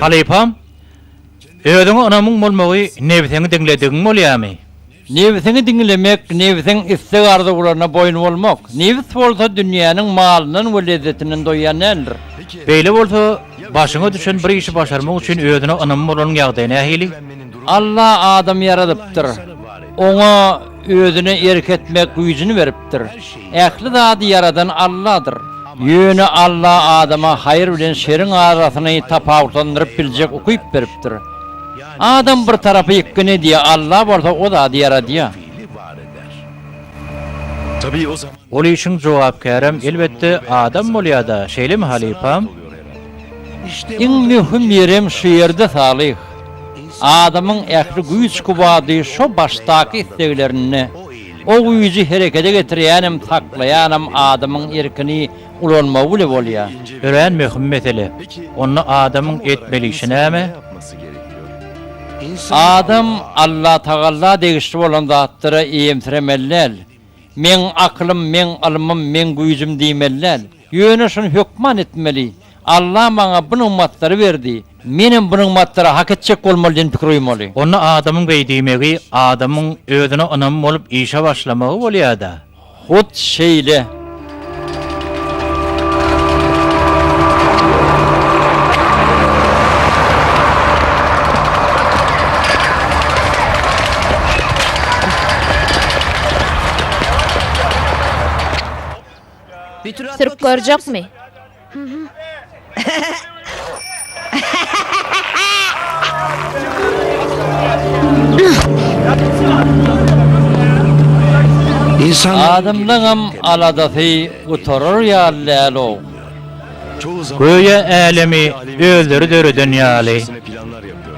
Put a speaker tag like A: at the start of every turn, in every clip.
A: Halypam, öýüňe anamyň bolmagy nebseňi diňledigiň bolýarmy?
B: Nebsini dinlemek, nebsin istek arzularına boyun olmak. Nebs bolsa dünýäniň malynyň we lezzetinden doýan eldir.
A: Beýle bolsa, başyňa düşen bir işi başarmak üçin öýüne anam bolan ýagdaýyna hili.
B: Allah adam yaradypdyr. Oňa özüne erketmek güýjüni beripdir. Ähli zady yaradan Allah'dır. Ýöne Allah adama hayır bilen şerin arasyny tapawutlandyryp biljek ukyp beripdir. Adam bir tarapy ýekgene diýe Allah bolsa o zady yaradýar.
C: Tabii o zaman
A: Ol işiň jogapkärem elbetde adam bolýar-da, şeýlemi Halypam?
B: Iň mühim ýerem şu ýerde salyk. Adamyň ähli güýç kubady şo başdaky isteklerini, o güýji herekete getirýänem, saklaýanem adamyň erkini ulanmagy bile bolýar.
A: Ören mühim mesele. Onu adamyň etmeli işi näme?
C: yapması gerekiyor.
B: Adam Allah Taala degişli bolan zatlara eýemtiremellel. Men aklym, men alymym, men güýjüm diýmellel. Ýöne şunu hökman etmeli. Allah maňa bu ummatlary berdi. Menim bu ummatlara hak etjek bolmaly diýen pikir ýymaly.
A: Onu adamyň beýdimegi, adamyň özüne anam bolup işe başlamagy bolýar-da.
B: Hut şeýle.
D: Sürüp görecek mi? Adamlığım
B: aladasy uturur ýalylo.
C: Çoğu zaman
A: Göýe älemi öldürü dörüden ýaly.
C: planlar yapıyor.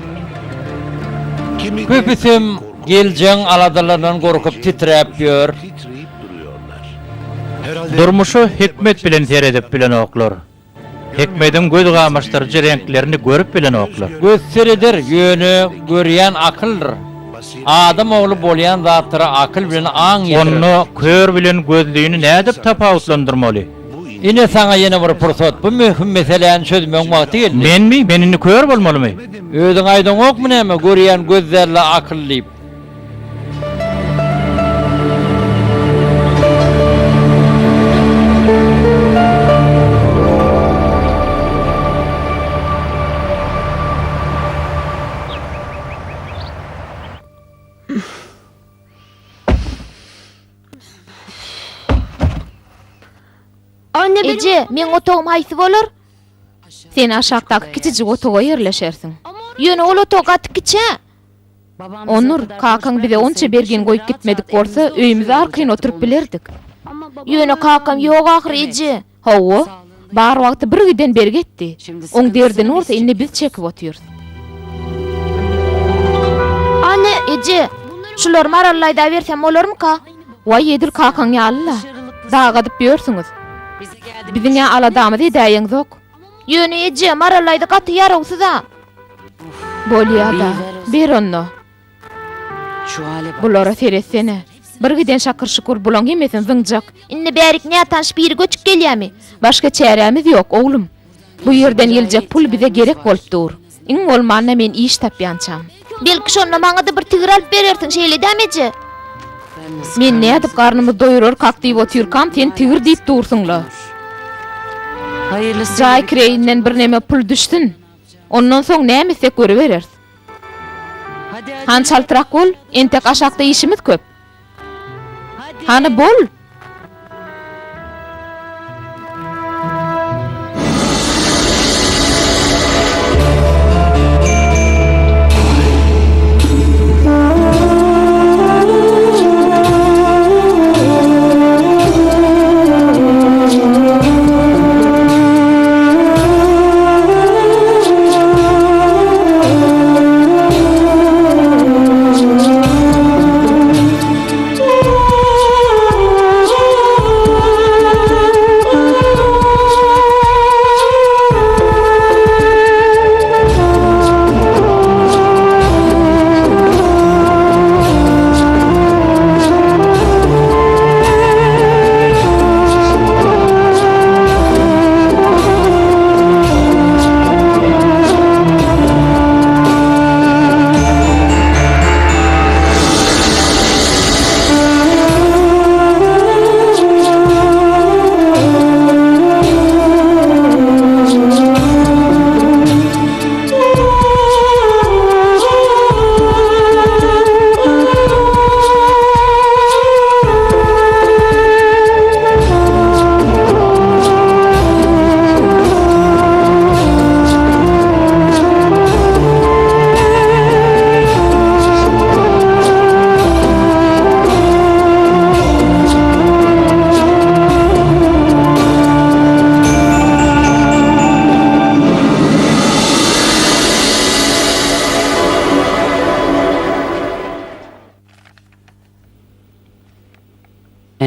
C: Kimi
B: Köpüsüm geljeň aladalardan gorkup titräp ýör.
C: titreyip duruyorlar. Herhalde
A: Durmuşu hikmet bilen seredip bilen oklar. Hikmetin göz gamaşdyrjy renklerini görüp bilen oklar.
B: Göz seridir, ýöne görýän akyldyr. Adam oğlu bolýan zatlara akyl bilen aň ýetir.
A: Onu kör bilen gözlüğünü nädip tapawutlandyrmaly?
B: Ine saňa ýene bir pursat, bu mühim meseleni çözmek wagty geldi.
A: Menmi, menini kör bolmalymy?
B: Özüň aýdan okmy näme, görýän gözlerle akyllyp.
D: Anne Ece, men otogum haýsy bolar? Sen aşakdaky kiçijik otoga ýerleşersiň. Ýöne ol otog gaty kiçe. Onur, kakaň bize onça bergen goýup gitmedik bolsa, öýümizde arkyn oturup bilerdik. Ýöne kakam ýok ahir Ece. Hawa, bar wagty bir güden beri getdi. Oň derden olsa indi biz çekip otyrys. Anne Ece, şular marallaýda bersem bolarmy ka? Way edil kakaň ýalyla. Dagadyp ýörsiňiz. Biziňe aladamy diýýäň zok. Ýöne Ece, marallaýda gaty ýaragsyz-a. Bolýar-da, ber onu. Bulara seretsene. Bir giden şakır şukur bulan yemesin zıngcak. Inni bärik nätan şpiri göçüp gelýärmi? Başga çäremiz ýok oglum. Bu ýerden geljek pul bize gerek bolup dur. Iň bolmanda men iş tapýançam. Belki şonda maňa da bir tigir alyp berersiň şeýle dämeci. Men nädip garnymy doýurur kakdyp otyrkam, sen tigir diýip dursuňla.
E: Hayırlısı.
D: Jaý kireýinden bir näme pul düşsün. Ondan soň näme isek göreberers.
E: Hadi hadi.
D: Han çaltyrak bol, entek aşakda işimiz köp.
E: Hadi.
D: Hani bol.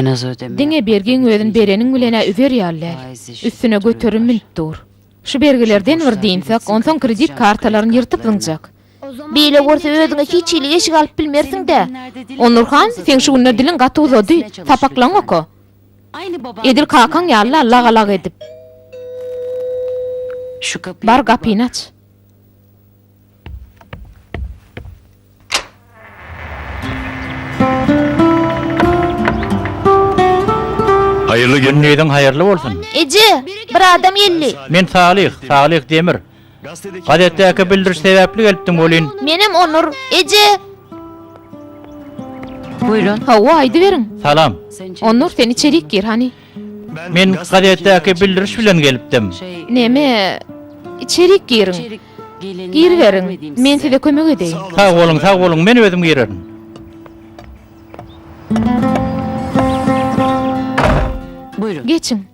E: En az ödeme.
D: Diňe bergiň özün berenin bilene üzer ýaly. Üstüne götürüm minitdur. Şu bergilerden bir diýsek, ondan kredit kartalaryny ýyrtyp zyňjak. Beýle görse özüňe hiç ýyly eşik alyp bilmersiň-de. Onurhan, sen şu günler dilin gaty uzady, tapaklaň oku.
E: Aynı baba.
D: Edil kakan ýaly lagalak edip.
E: Şu kapıyı.
D: Bar gapyny aç.
C: Hayırlı gün.
A: Günniýiň haýyrly bolsun.
D: Ece, bir adam ýelli.
A: Men Salih Demir.
C: Gazetedeki
A: Gazetdäki bildiriş sebäpli gelipdim bolyn.
D: Menem Onur. Ece.
E: Buyurun.
D: Hawa aýdy berin.
A: Salam.
E: Sen
D: Onur sen içerik gir hani.
A: Men gazetdäki bildiriş bilen gelipdim.
E: şey.
D: Neme? İçerik girin.
E: içerik gelin.
D: Gir verin. Men size kömek edeýin.
A: Sag bolun, men özüm girerim.
E: Buyurun.
D: Geçin.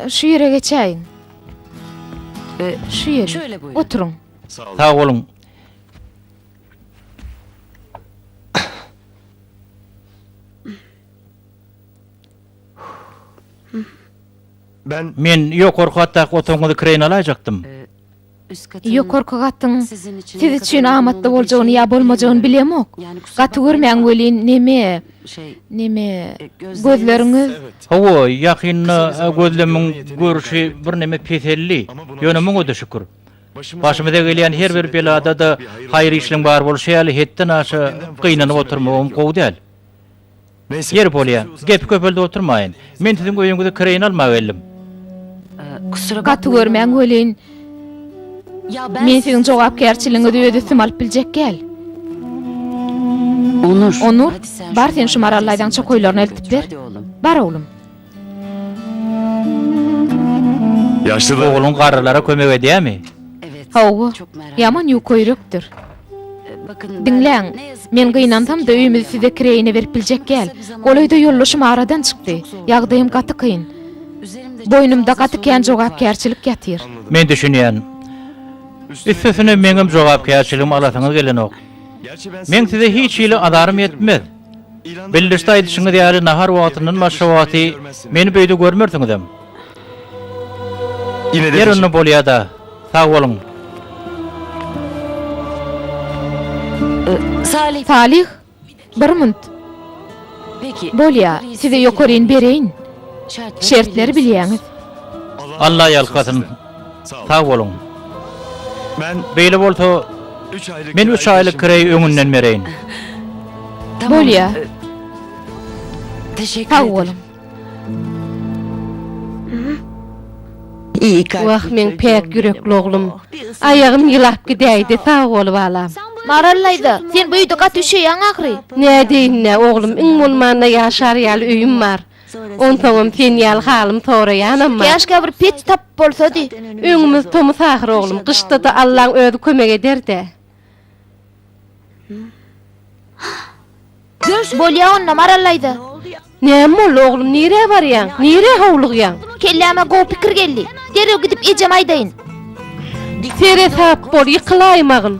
D: Şu yere geçeyin. Şu yere.
E: Şöyle buyurun.
D: Oturun.
A: Sag bolun.
C: ben
A: Men ýokarky hatda otoňyzy kireýin alajaktym.
E: Üst katın
D: Yok korku gattın.
E: sizin için
D: Siz
E: ne
D: için
E: kadar
D: amatda
E: uygun
D: boljagyny
E: olduğu
D: ýa bolmajagyny bilemok.
E: Yani kusura
D: Gatı görmeň welin neme?
E: şey.
D: Neme?
E: Gözleriniz-
D: Gözleriňiz
A: Hawa ýakynna gözlemiň görüşi bir neme peselli. Ýönümüň öde şükür. Başymyza gelýän her bir belada da haýır işleň bar bolşy ýaly hetden aşa gynanyp oturmagam gowy däl.
C: neyse.
A: Yer bolýar. Gep köpelde oturmaýyn. Men sizin öýüňizde kireýin almak geldim.
E: Kusura
D: gatı
E: bakmayın.
D: görmeň welin
E: Ya
D: men siziň jogapkärçiligiňizi ödüsüm alyp biljek gel.
E: Onur.
D: Onur,
E: Hadi sen
D: bar
E: şu
D: sen şu marallaydan
E: marallardan
D: çokoylaryny eltip ber.
E: Hadi oğlum.
D: Bar oğlum.
C: Yaşlılar.
A: Oğlun garrylara kömek edýärmi?
E: Evet.
D: Hawa,
E: Çok merak
D: yaman ýokoýrykdyr.
E: Bakın ben
D: Dinleň,
E: ne yazık
D: men
E: ki
D: gynandam da öýümüzi size kireýine berip biljek gel. Golaýda ýollaşym aradan çykdy. Ýagdaýym gaty kyn.
E: üzerimde çok
D: Boynumda
E: fazla
D: gaty kän
E: sorumluluk var.
D: jogapkärçilik ýatyr.
A: Men düşünýän. Üstesine meňim jogapkärçiligim alasyňyz gelen ok.
C: Gerçi ben
A: Men size hiç ýyly adarym yetmez. Bildirişde aýdyşyňyz ýaly nahar wagtynyň başga wagty meni beýde görmersiňizem.
C: yine de
A: Ýerinde bolýar da. Sag bolun.
E: Salih.
D: Salih, bir münt.
E: Peki.
D: Bolýa, size ýokaryn bereýin. Şertleri bilýäňiz.
A: Allah ýalkasyn. Sag bolun.
C: ben
A: Beýle bolsa
C: 3 aylık
A: men 3 aýlyk kireý öňünden bereýin.
D: Bolýa,
E: Teşekkür
D: sag
E: ederim.
D: bolun.
E: İyi kalp.
F: Wah men pek yürekli oglum. Ayağım yılap gideydi sağ ol balam.
D: Marallayda, sen bu ýyda gaty üşeýäň ahry.
F: Ne deýin ne oglum, iň bolmanda ýaşar ýaly öýüm bar. Ontoňam sen ýaly halym soraýanam.
D: Käşke bir peç tap bolsady.
F: Öňümüz tomuz ahır oglum. Kışta da Allahyň özü kömek eder de.
D: Bolýa onna marallayda.
F: Näme bol oglum, nire barýan? Nire howlugýan?
D: Kelläme go pikir geldi. Derew gidip ejem aýdaýyn.
F: Sere sap bol ýykylaýmagyn.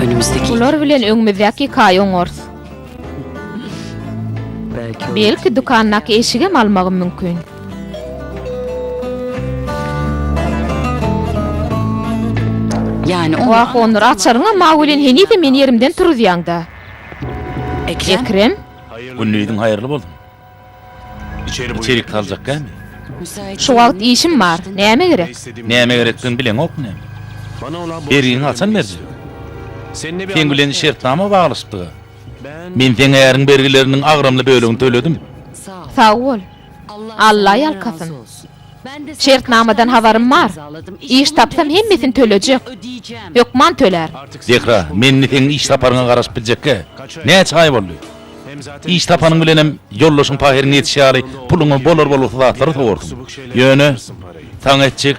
E: Önümüzdeki
D: Ular bilen öňümüzdäki kaý oňors.
E: belki
D: Belki dukanynaky eşige almagym mümkin.
E: yani
D: Wah Onur açaryňa magulen heni de men yerimden turýaňda.
E: Ekrem.
D: Ekrem,
G: Günlüğün hayırlı bolsun.
C: içeri
G: İçerik kalacak gelmi?
E: Müsait.
D: şu wagt işim bar. Näme gerek?
G: Neyeme gerektiğini bilen ok ne?
C: Bana olan
G: Beriğini alsan merci.
C: Seninle bir
G: Sen bilen
C: anlaşma
G: şertnama bağlıştığı.
C: Ben
G: Men sen eğerin belgilerinin ağramlı bölümünü töledim.
E: Sağ ol.
D: Sag bol. Allah
E: senden
D: yalkasın.
E: razı olsun. Ben de
D: Şertnamadan habarym bar. İş tapsam hemmesini tölecek.
E: ödeyeceğim.
D: Yokman töler.
C: artık
G: Zekra, menni senin iş taparına karış bilecek ki. Ne çay bollu?
C: hem zaten
G: İş tapanın bilen hem yollaşın pahirini yetişýäli, pulunu bolor bolur zatları sowurdum. Yönü, taň etjek,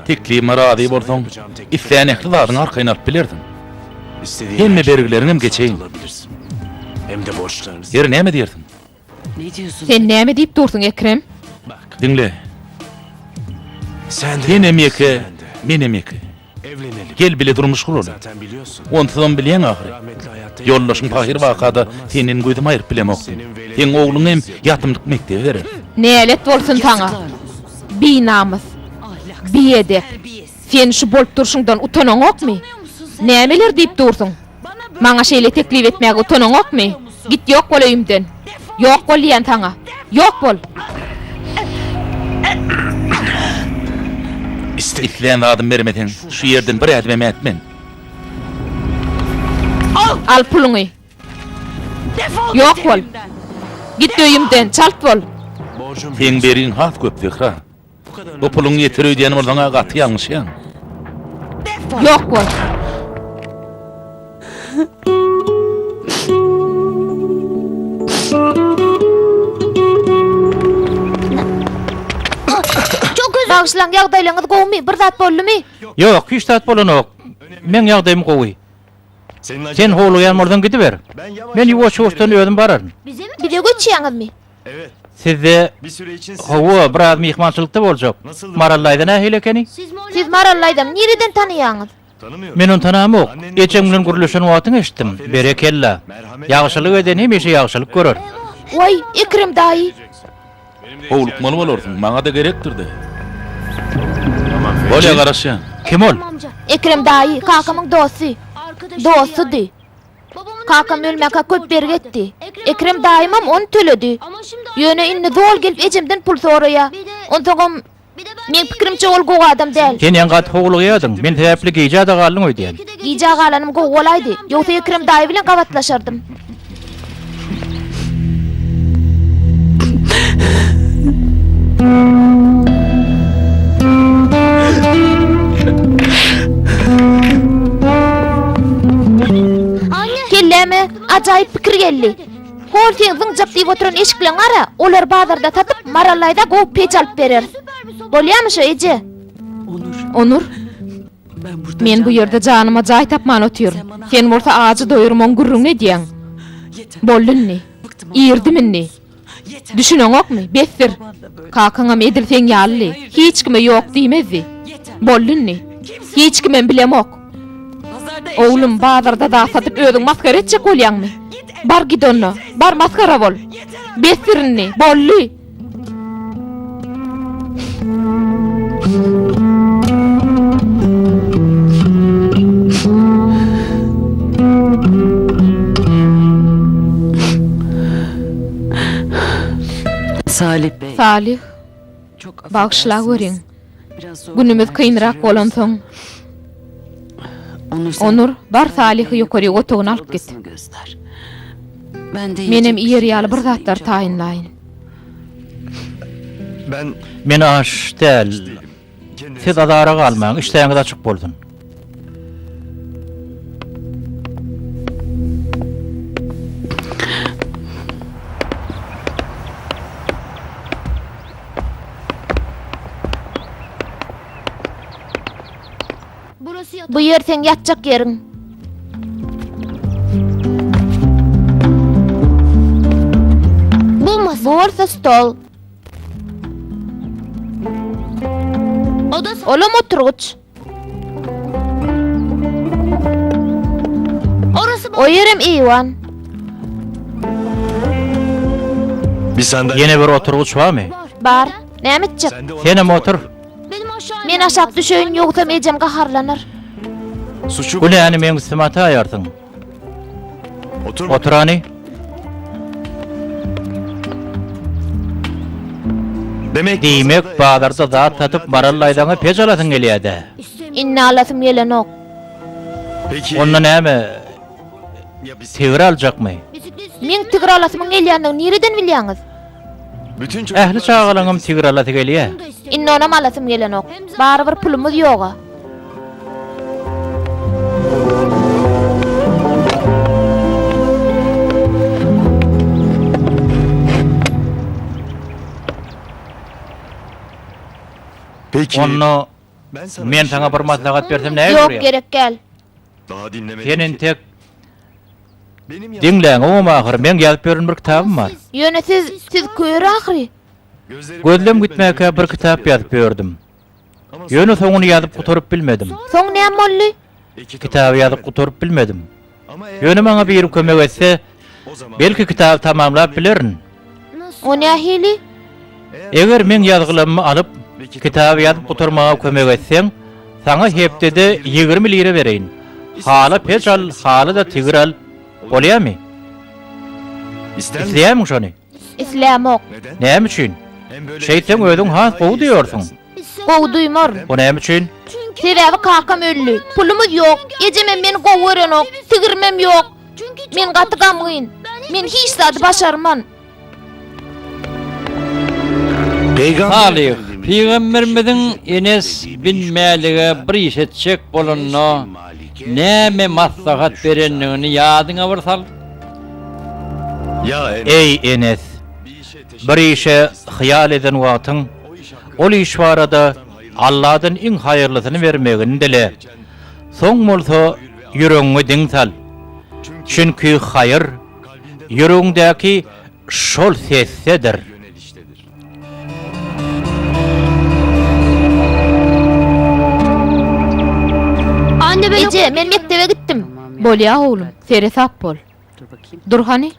G: tekli marady bolsaň, isleýän ehli zadyň arkaýyn alyp bilerdin.
C: istediğin
G: Hemme
C: her şeyi
G: belgilerini geçeyin.
C: satın alabilirsin. Hem de borçlarınızı.
G: Yer näme diýersin?
E: Ne diyorsun?
D: Sen näme diýip dursun Ekrem?
G: Dinle.
C: Sen de.
G: Sen emeki,
C: Sen de.
G: men emeki.
C: Evlenelim.
G: Gel bile durmuş kuralım.
C: Zaten biliyorsun.
G: Ondan bilen ahire.
C: Rahmetli hayatta
G: Yollaşın Tahir vakada senin gözüm ayırıp bilemoksun. Sen oğlun hem yatımlık mektebi verir.
D: Nälet bolsun taňa? Binamız, biýede. Sen şu bolup durşuňdan utanaň okmy? Nämeler diýip dursun? Maňa şeýle teklip etmäge utanaň okmy? Git ýok bol öýümden. Ýok bol diýen taňa. Ýok bol.
G: İstediğin adım vermeden şu yerden bir adım etmen.
D: Al puluňy. Ýok bol. Git öýümden, çalt bol.
C: borcum
G: Sen berin hat köp Zehra. Bu pulun yeter ödeyen olana gatı yanlış yan.
D: Ýok bol. Bağışlaň, ýagdaýlaryňyz gowmy, bir zat boldumy?
A: Yok, hiç tat bolanok. Men ýagdaýym gowy. Sen howluyan mordan gidiber. Men ýuwaş-ýuwaşdan ödüm bararyn.
D: Bize göçýäňizmi?
C: Evet.
A: Sizde
C: Bir süre için
A: hawa biraz mihmançylykda boljak. Marallayda nähile ekeni?
D: Siz Marallaýdam nereden tanıýaňyz?
C: tanımıyorum.
A: Men onu tanamok. Geçen bilen gürleşen wagtyny eşitdim. Berekella. Ýagşylyk eden hemişe ýagşylyk görür.
D: Oy, Ekrem daýy.
G: Howluk malı bolursun, maňa da gerektirdi. Bolya garaşyan.
A: Kim ol?
D: Ekrem daýy, kakamyň dosty. Dostudy. Kakam ölmäke köp bergetdi. Ekrem daýymam onu töledi. Ýöne inni zol gelip ejimden pul soraýa. Ontoňam men pikirimçe ol gowy adam däl.
A: Sen ýangat howluk ýadym. Men täpli gijada galyň öýdýän.
D: Ýa galanym gowy bolaýdy. Ýogsa Ekrem daýy bilen gawatlaşardym. Kelleme, ajaýyp pikir geldi. Hol sen zıňjap diýip oturan eşik bilen ara, olar bazarda satyp Marallaýda gowy peç alyp berer. Bolýarmy şu eje? Onur. Men bu ýerde janyma jaý tapman otýarum. Sen bolsa ağacı doýurmaň gurrun ne diýen? Bollunni? İrdiminni? Düşüneň okmy? Besdir. Kakaňam edilseň ýaly. Hiç kime ýok diýmezdi. Bollunni? Hiç kimen bilemok. Oğlum bazarda da satıp özüň maskara etjek bolýarmy? Bar gidonno, bar maskara bol. Besirini, bolly.
E: Salih Bey.
D: Salih,
E: Çok
D: bağışla göreň.
E: Biraz zor.
D: Günümüz kıyınrak bolan soň. Onur, bar Salih'i ýokary otogyna alyp git.
E: Göster. Ben de
D: Menem ýer ýaly bir zatlar taýinlaýyn.
C: Ben
A: Men aş däl. Siz adara galmaň, işleýäňiz açyk boldun.
D: Bu yer sen ýatjak ýeriň. Bu bolsa stol. Olam oturguç. O yerim iwan.
C: bir sandalye.
A: Yine bir oturguç barmy?
D: Bar. Näme etjek?
C: Sen de ona
A: Senem otur.
D: Men aşap düşeýin ýogsa mejem gaharlanır.
C: suçu
A: Bu näni men istimata aýardyň?
C: otur.
A: Oturany. Diýmek bazarda zat satyp Marallaýdaňa peç alasyň gelýärdi.
D: Inne alasym gelenok.
C: Peki.
A: Onda näme?
C: Ya biz
A: Tegir aljakmy?
D: Men tigir alasym gelýändigini nereden bilýäňiz?
C: bütün
A: Ähli çağalaňym tegir alasy gelýär.
D: Inne onam alasym gelenok. Bari bir pulumuz ýoga.
C: Peki.
A: Onu
C: Ben sana
A: men
C: bir şey
A: taňa bir maslahat bersem näme
D: Ýok
A: görýär?
D: gerek gel.
C: Daha dinlemedim
A: Senin
C: ki.
A: tek
C: Benim
A: diňleň o ahir men ýazyp berýän bir kitabym bar.
D: Ýöne siz köýür ahry.
C: gözlerim
A: Gözlem gitmäke bir kitap ýazyp berdim. Ýöne soňuny ýazyp gutorup bilmedim.
D: Soň näme boldy?
A: Kitaby ýazyp gutorup bilmedim. Ýöne maňa bir kömek etse, belki kitaby tamamlap bilerin.
D: O nähili?
A: Eger men ýazgylamy alyp kitaby ýazyp gutormaga kömek etseň, sana hepdede 20 lira bereýin. Hala peçal, hala da tigir al. Bolýarmy? İsleýämiň şonu?
D: İslämok.
A: Näme üçin? Şeýtan özüň has gowy diýorsun.
D: Gowy duýmar.
A: O näme üçin?
D: Sebebi kakam öllü. Pulumuz yok. Ejemem meni gowerenok. Tigirmem yok. Men gatygamyň. Men hiç zat başarman.
B: Salih, Peygamberimizin Enes bilmälige bir iş etjek bolanna näme maslahat berenligini ýadyňa bir sal.
C: Ya
A: Ey Enes, bir işe hyýal eden wagtyň, ol iş barada Allah'dan iň haýyrlysyny bermegini dile. Soň bolsa ýüregiňe diň sal. Çünki haýyr ýüregiňdäki şol sessedir.
D: Anne ben Ece, men mektebe gittim. Bolýa oğlum, seri sap bol. Dur hani?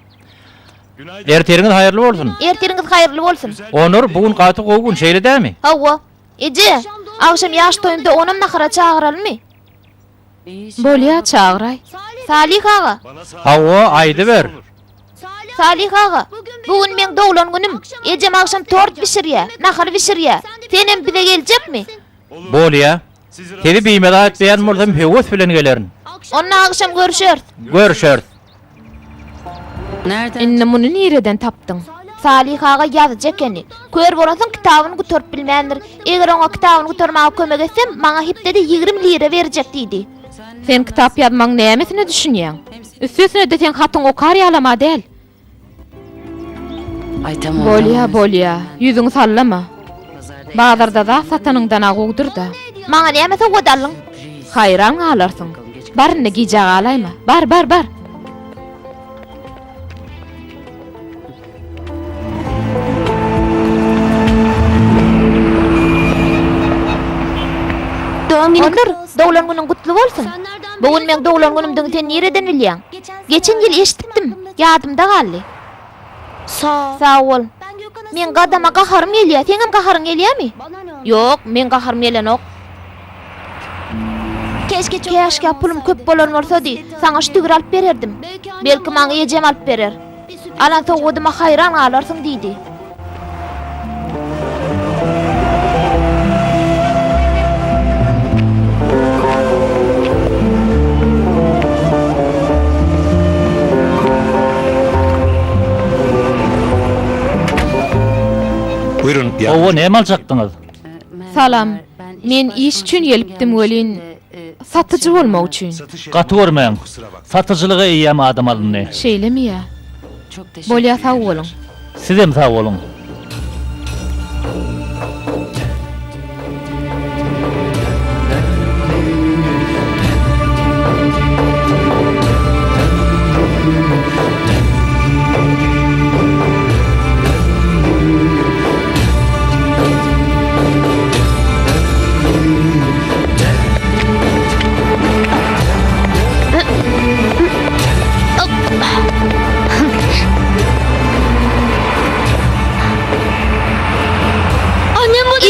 A: Erteriňiz haýyrly bolsun.
D: Erteriňiz haýyrly bolsun.
A: Onur bugün gaty gowy gün şeýle dämi?
D: Hawa. Ece, akşam ýaş toýumda onam nahara çağıralmy? Bolýa çağıray. Salih ağa.
A: Hawa aýdy ber.
D: Salih ağa. Bugün men doglan günüm. Ejem akşam tort bişirýär, nahar bişirýär. Senem bize geljekmi?
A: Bolýa. Seni biýmede aýtmaýan bolsam höwes bilen gelerin.
D: Onunla akşam görüşür.
A: Görüşür.
E: Nereden?
D: Inne bunu nereden tapdın? Salih ağa ýazyjak eni. Kör bolasın kitabyny gutorup bilmändir. Eger oňa kitabyny gutormaga kömek etsem, maňa hepdede 20 lira berjek diýdi. Sen kitap ýazmaň nämetini düşünýän? Üstüne de sen hatyň okar ýalama del.
E: Ay tamam.
D: Bolýa, ýüzüňi sallama. Bazarda da satanyňdan agugdur da. Maňa näme sowgadyň? Haýran alarsyň. Barny gijag alayma. Bar. Onur, doglan günüň gutly bolsun. Bugün men doglan günümden sen nereden bilýän? Geçen ýyl eşitdim, ýadymda galdy. Sağ ol. Men gadama gaharym gelýär, seňem gaharyň gelýärmi? Yok, men gaharym gelenok. Keşke pulum köp bolan bolsady, saňa ştügür alyp bererdim. Belki maňa ejem alyp berer. Alan sowgadyma haýran galarsyň diýdi.
C: buyurun.
A: Owa näme aljakdyňyz?
D: Salam. Men iş üçin gelipdim welin. Satıcı bolmak üçin.
A: Gaty görmeýän. Satyjylyga eýäm adam alyndy.
D: Şeýlemi ýa?
E: Çok teşekkür
D: Bolýa sag bolun.
A: Siz hem sag bolun.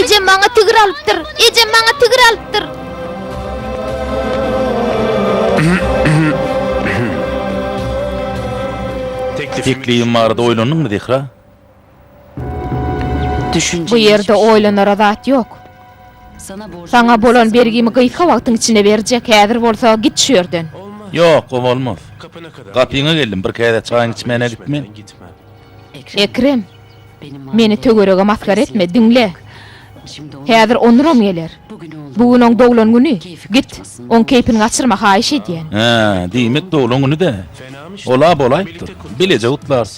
A: Ejem maňa tigir alypdyr. Ejem maňa tigir alypdyr.
G: Tekliğim barada oýlanyňmy Dehra?
E: Düşünce.
D: Bu ýerde oýlanar zat ýok. Saňa bolan bergimi gyýka wagtyň içine berjek. Häzir bolsa git şu ýerden.
G: Yok, o olmaz. Kapyňa geldim, bir käde çaýyň içmene gitme.
D: Ekrem, meni tögerege maskar etme, dinle. Häzir onuram geler. Bugün oň doglan güni. Git, oň keypini gaçyrma haýyş edýän.
G: Ha, diýmek doglan güni de. Ola bolaýdyr. Bilece utlar.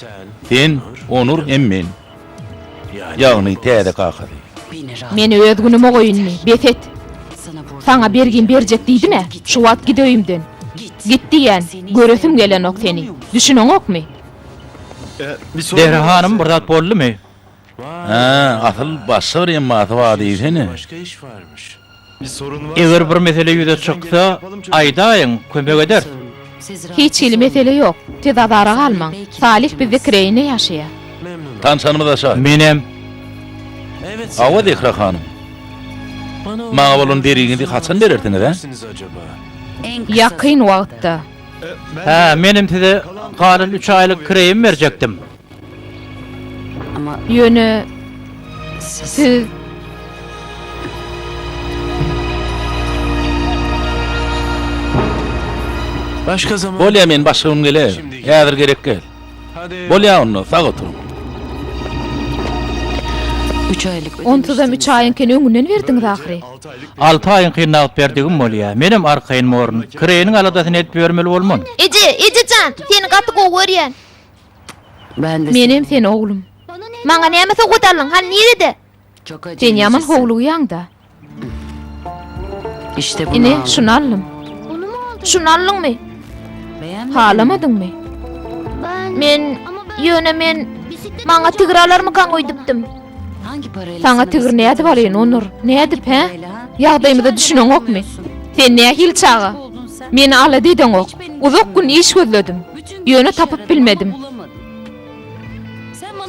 G: Sen, Onur, emmen. Ýagny täze kakady.
D: Meni öz günüme goýunmy, befet. Saňa bergin berjek diýdime? Şu wagt gideýimden. Git diýen, göresim gelenok seni. Düşünoňokmy?
A: Dehra hanım bir zat boldymy?
G: Ha, asıl başa bir emmaty var diýsene.
H: Başka iş varmış.
A: Eger bir mesele ýüze çyksa, aýdaýyň, kömek eder.
D: Hiç hili mesele yok. Tezadara kalman. Salih bizi kireyine yaşaya.
G: Tanşanymyz aşa.
A: Menem
G: Awa Dehra hanım. Maňa bolan deriňizi haçan bererdiňiz ha?
D: Yakın wagtda.
A: ha menem size galyl 3 aýlyk kireyim berjekdim.
E: Ama
D: Yönü siz
C: Başka zaman.
G: Bolýa men başgym geler. Häzir gerek gel. Bolýa onu sag oturun.
E: 3 aylık
D: ontuzam 3 ayınken öňünden berdiň zahiri.
A: 6 aýyň kynap berdigim bolýa. Menem arkaýyn morun kireyiniň aladasyny etip bermeli bolman.
D: Ece can, seni katı gowerýän.
E: Ben de
D: Menem sen oğlum. Maňa näme sogutallyň? Han nerede?
E: çok acı.
D: Sen yaman howluýaň-da.
E: İşte bunu
D: Ine
E: aldım.
D: şunu aldım. Şunu aldyňmy?
E: Beğenmedin mi?
D: Halamadyňmy? Men men maňa tigralarmy kan goýdypdym.
E: Hangi parayla
D: Sana
E: sana
D: tigir näde barýan Onur? Nädip he?
E: parayla, ha?
D: Ýagdaýymyza düşüneň okmy? Sen näme hil çaga? Meni ala diýdiň ok. Uzak gün iş gözledim. Ýöne tapyp bilmedim.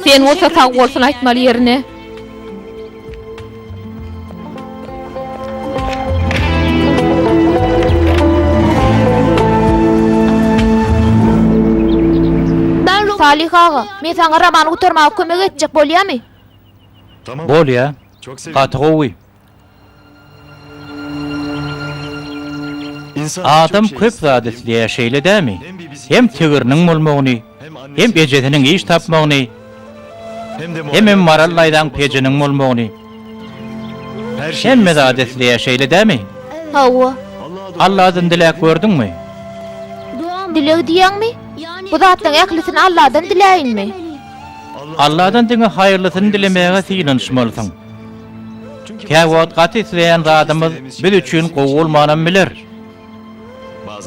D: Sen olsa sag bolsun aýtmaly ýerine. Salih ağa, men sana ramany gutarmaga kömek etjek bolýarmy?
A: Bolýa. Gaty gowy. Adam köp zat isleýär şeýle dämi? Hem tigiriniň bolmagyny, hem ejediniň iş tapmagyny, hem marallaydan pejiniň bolmagyny. Hemme zat isleýär şeýle dämi?
D: Hawa,
A: Allah'dan dilek gördüňmi?
D: dilek diýäňmi? Bu zatdan ählisini Allah'dan diläýinmi?
A: Allah'dan diňe haýyrlysyny dilemäge syýlanşmalysyň. Käwat gaty isleýän zadymyz biz üçin gowy bolmanan biler.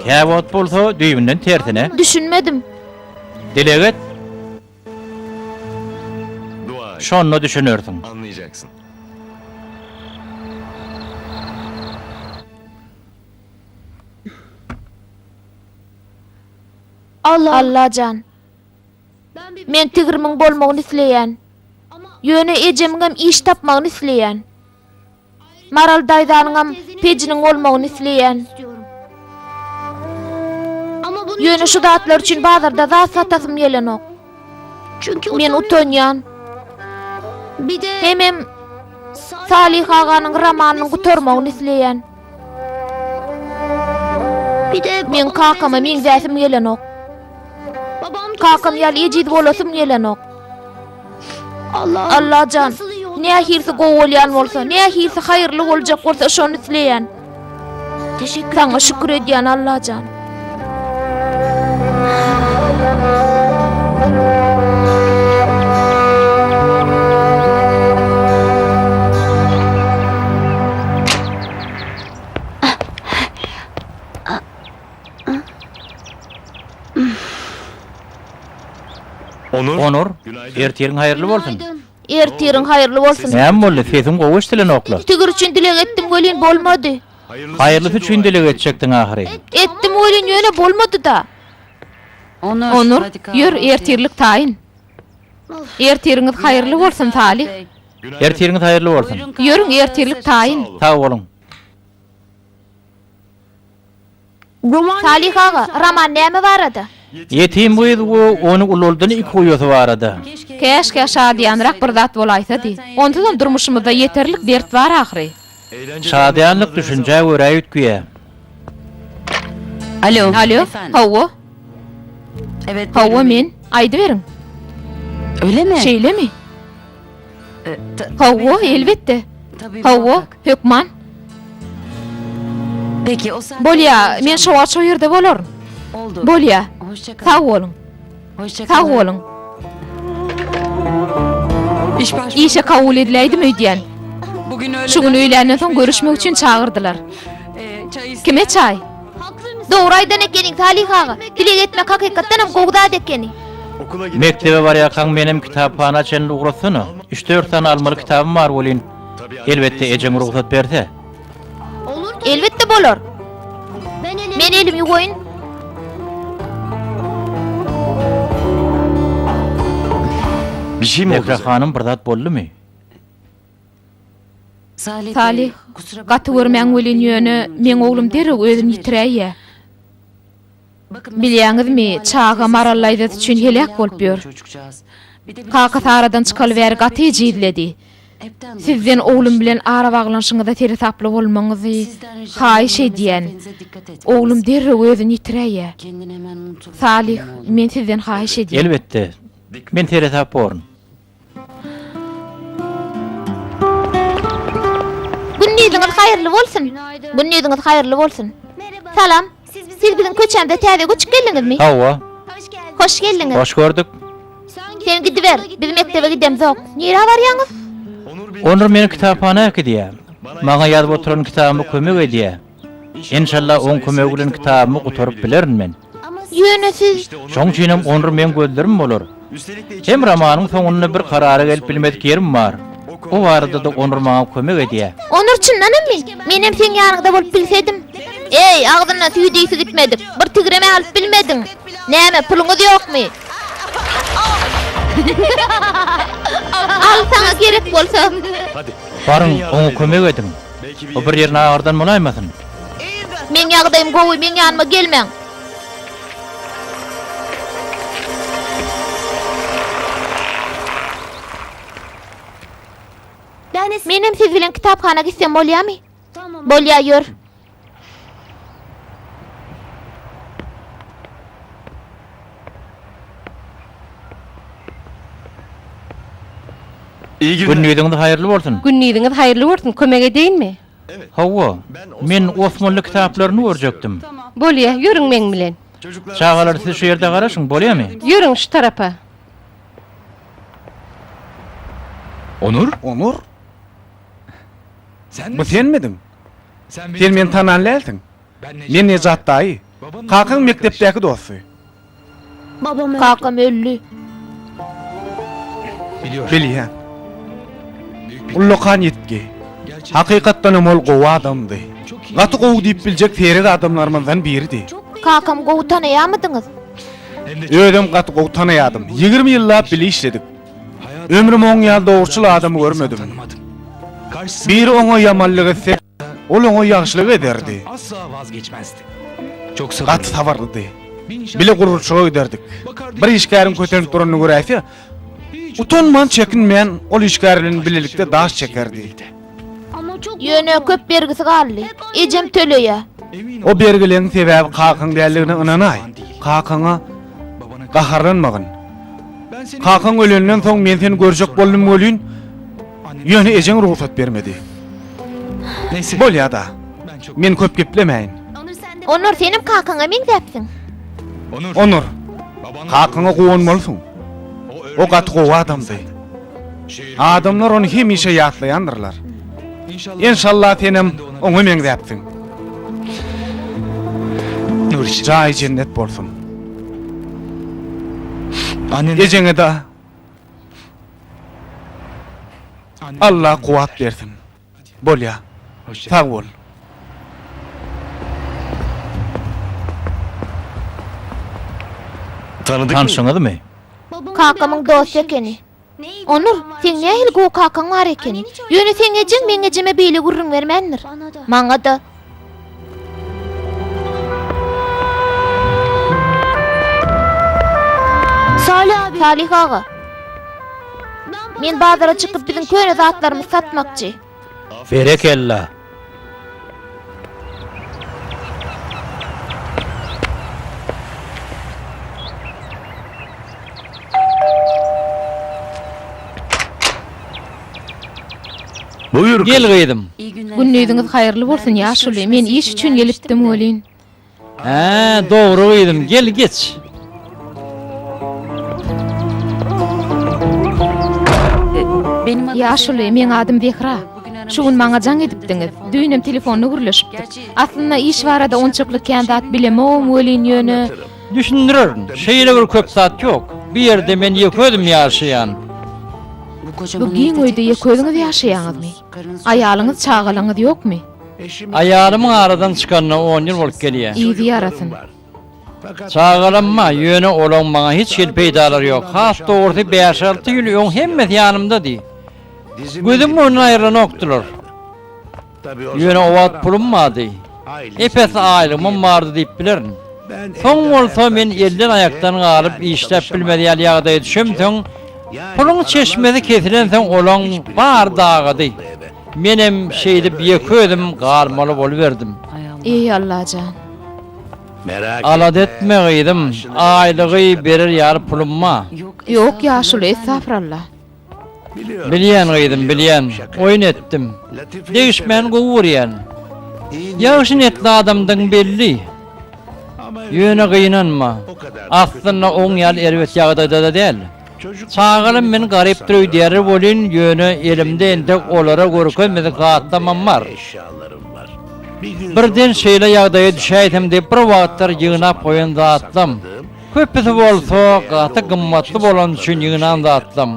A: Käwat bolsa düýbünden tersine
D: Düşünmedim.
A: dilek et. Şonu düşünürsiň.
C: Anlayacaksın.
D: Allah can. Men tigirmiň bolmagyny isleýän. Ýöne ejemiňem iş tapmagyny isleýän. Maral daýdanyňam pejiniň bolmagyny isleýän. Ýöne şu zatlar üçin bazarda zat satasym gelenok. Men utanýan. Hemem Salih aganyň ramanyny gutarmagyny isleýän. Men kakama meňzäsim gelenok. Kakam ýaly ejid bolasym gelenok. Allah can. Nähirsi gowulýan bolsa, nähirsi haýyrly boljak bolsa şonu isleýän. Saňa şükür edýän Allah can.
A: Onur, ertiýeriň haýyrly bolsun.
D: Ertiýeriň haýyrly bolsun.
A: Näme boldy? Sesim gowy işdilen okla.
D: Tigir üçin dilek etdim welin bolmady.
A: Haýyrlysy üçin dilek etjekdiň ahyry.
D: Etdim welin ýöne bolmady da. Onur,
E: hadi kahvaltı
D: ýür
E: yap.
D: ertiýerlik taýyn. Ertiýeriňiz haýyrly bolsun Salih.
A: Ertiýeriň haýyrly bolsun.
D: Ýürüň ertiýerlik taýyn.
A: Sag bolun.
D: Salih ağa, Raman näme barada?
A: Yetim bu onu ululdan iki uyusu varada.
D: Keşke şadiyanrak bir zat bolaýsa di. Ondan durmuşymyzda yeterlik dert bar ahyry.
A: Şadiyanlyk düşünje göre ütküye.
E: Alo.
D: Alo,
E: Efendim?
D: Hawa,
E: Evet.
D: Hawa
E: buyurun.
D: men aýdy beriň.
E: Öyle mi?
D: Şeýlemi?
E: Tabii
D: Hawa
E: efendim.
D: elbetde.
E: Tabii
D: Hawa,
E: muhakkak.
D: hökman.
E: Peki o saatte
D: Bolýa, men şowa şo ýerde bolarym.
E: oldu.
D: Bolýa.
E: Hoşça kal.
D: Sag bolun.
E: Hoşça kal.
D: Sag bolun.
E: İş baş.
D: İşe kabul edileydimi diýen.
E: Bugün öyle.
D: Şu gün öýlenden soň görüşmek üçin çağırdylar.
E: Çay iste.
D: Kime çay? Doğru aýdan ekeniň Salih ağa. Dilek etmek hakykatdan hem gowdat ekeni.
A: Mektebe barýakan menem kitapxana çenli ugrasyny. 3-4 tane almaly kitabym bar bolýan. Elbetde ejem ruhsat berse.
D: Elbette bolar. Men elimi ýuwaýyn.
C: Bir şey mi oldu?
A: Ekra hanım bir zat boldumy?
D: Salih, gaty görmäň welin ýöne meň oglum dereg özüni ýitiräýär. Bilýäňizmi, çaga marallaýdy üçin helak bolup ýör. Kaka aradan çykalyber gaty jidledi. Sizden oglum bilen ara baglanşyňyzda teri taply bolmaňyzy haýyş edýän. Oglum dereg özüni ýitiräýär. Salih, men sizden haýyş edýän.
A: Elbette. Men tere tap borun.
D: Günniýiňiz haýyrly bolsun. Günniýiňiz haýyrly bolsun. Salam. Siz bizim köçemde täze göçüp geldiňizmi?
A: Hawa,
D: Hoş geldiňiz.
A: hoş gördük.
D: Sen gidiber. Biz mektebe gidem zok. Nire barýaňyz?
A: Onur meni kitaphanä ekdiýär. Maňa ýazyp oturan kitabymy kömek edýär. İnşallah on kömek bilen kitabymy guturyp bilerin men.
D: Ýöne siz
A: Şoň üçinem onur men gözlerim bolar. Hem romanyň soňuna bir karara gelip bilmedik ýerim bar. O barada da onur maňa kömek edýär.
D: Onur çyndanamy? Men hem sen ýanygda bolup bilsedim. Ey, agdyna tüýdüýsi gitmedik. Bir tigreme alyp bilmediň. Näme, puluňyz ýokmy? Al sana gerek bolsa.
C: Hadi.
A: Barın oňa kömek edin. O bir ýerine agyrdan bolaýmasyn.
D: Men ýagdaýym gowy, men ýanyma gelmeň. Menem siz bilen kitapxana gitsem bolýarmy? Bolýar.
C: İyi günler.
A: Günniýiňiz haýyrly bolsun.
F: Günniýiňiz haýyrly bolsun. Kömek edeyinmi?
A: Hawa, men Osmanly kitaplaryny görjekdim.
F: Bolýa, ýörüň meň bilen.
A: Çağalar siz şu ýerde garaşyň, bolýarmy?
F: Ýörüň şu tarapa.
C: Onur?
H: Onur,
C: Sen
H: bu sen midim?
C: Sen
H: Sen meni tanan lälsiň. Men Nejat daýy. Kakyň mektepdäki dosty.
D: Kakam öllü.
C: biliyor.
H: Bilýän. Ullukan ýetki. Hakykatdan mol gowy adamdy. Gaty gowy diýip biljek ferek adamlarymyzdan biridi.
D: Kakam gowy tanaýarmydyňyz?
H: Ödüm gaty gowy tanaýadym. 20 ýyllap bili işledik. Ömrüm oň ýal dogurçul adamy görmedim. Bir oňa ýamanlyk etsek, ol oňa ýagşylyk ederdi.
C: Asla vazgeçmezdi. Çok
H: Gaty
C: sabırlı.
H: tawarlydy. Bile gururçyga öderdik. Bir işgärim köterip duranyny göräýse, utanman çekinmeýän ol işgärilen bilelikde daş çekerdi.
D: Ýöne köp bergisi galdy. Ejem töleýär.
H: O bergileň sebäbi kakyň däldigine ynanaý. Kakyňa gaharlanmagyn. Kakyň ölenden soň men seni görjek boldum bolýyn. Ýöne ejeň ruhsat bermedi.
C: Neyse.
H: Bolýa da. Men köp geplemäýin.
D: Onur senim kakyňa men däpsiň.
H: Onur, kakyňa gowanmalysyň. O gaty gowy adamdy. Adamlar onu hemişe ýatlaýandyrlar. İnşallah senem oňa men däpsiň.
C: Nur için.
H: Jaý cennet bolsun.
C: Annen.
H: Ejeňe da Allah kuwat bersin. Bolýa. Sag bol.
C: Tanıdık mı?
A: Tanışyňyzmy?
D: Kakamyň dost ekeni. Onur, sen nähil gowy kakaň bar ekeni? Ýöne sen ejem, men ejeme beýle gurrun bermendir. Maňa da. Salih ağa. Men bazara çykyp bizim köne zatlarymyzy satmakçy.
A: Berekella.
C: Buyur.
B: Gel gıydym.
D: Günniýiňiz haýyrly bolsun ýaşuly. Men iş üçin gelipdim bolýyn.
B: Dogry gıydym. Gel geç.
D: Ýaşuly, men adym Behra. Şugun maňa jaň edipdiňiz. Düýnem telefonyny gürleşipdir. Aslynda iş barada onçukly kandidat bilemem bolýan ýöne.
B: Düşündürürün. Şeýle bir köp saat ýok. Bir ýerde men ýöködüm ýaşaýan.
D: Bu giň öýde ýöködüňiz ýaşaýaňyzmy? Aýalyňyz, çağalaňyz ýokmy?
B: Ayalımın aradan çıkanına 10 yıl bolup gelýär.
D: İyi yarasın.
B: Çağalanma, yöne olan bana hiç peydalar yok. Hatta orta 5-6 yıl yon hemmet yanımda di. Gözüm onun ayrılan oktular. Yöne ovat bulunmadı. Epes aylımın vardı deyip bilirin. Son olsa men elden ayaktan alıp işlep bilmediği yağdaya düşüm son. Pulun çeşmedi kesilen son olan var dağıdı. Menem şeyde bir köydüm, garmalı boluverdim.
D: İyi Allah'can.
B: Alad etmeydim, aylığı verir yar pulumma.
D: Yok ya şulu estağfurullah.
B: Bilyen bilyen, oyun ettim. Değişmen guvuriyen. Yağışın etli adamdan belli. Yöne kıynanma. Aslında 10 yıl ervet yağda da değil. Sağalım men garip duruy diğeri bolin yöne elimde entek olara görükmedi katlamam var. Birden şeyle yağdaya düşeydim de bir vaatlar yığına koyun dağıttım. Köpüsü bolsa katı gımmatlı bolan üçün yığınan dağıttım.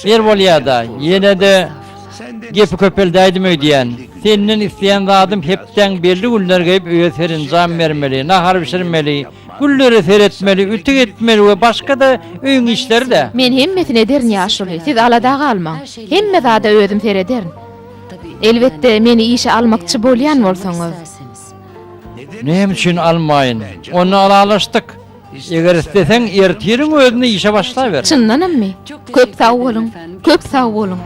B: Bir bolya da yine de gepi köpeldeydim ödeyen. Senin isteyen dağıdım hepten belli güller gayip öğe serin zam vermeli, nahar pişirmeli, gülleri seyretmeli, ütük etmeli ve başka da öğün işleri de.
D: Men hemmetine ederin ya şulu. Siz alada kalma. Hemme zada özüm seyrederin. Elbette meni işe almakçı bolyan bolsaňyz.
B: Neyim için almayın? Onu alaştık. Eğer istesen ertirin özünü işe başlayıver.
D: Çyndanam mı? Köp sağ olun. Köp sağ olun.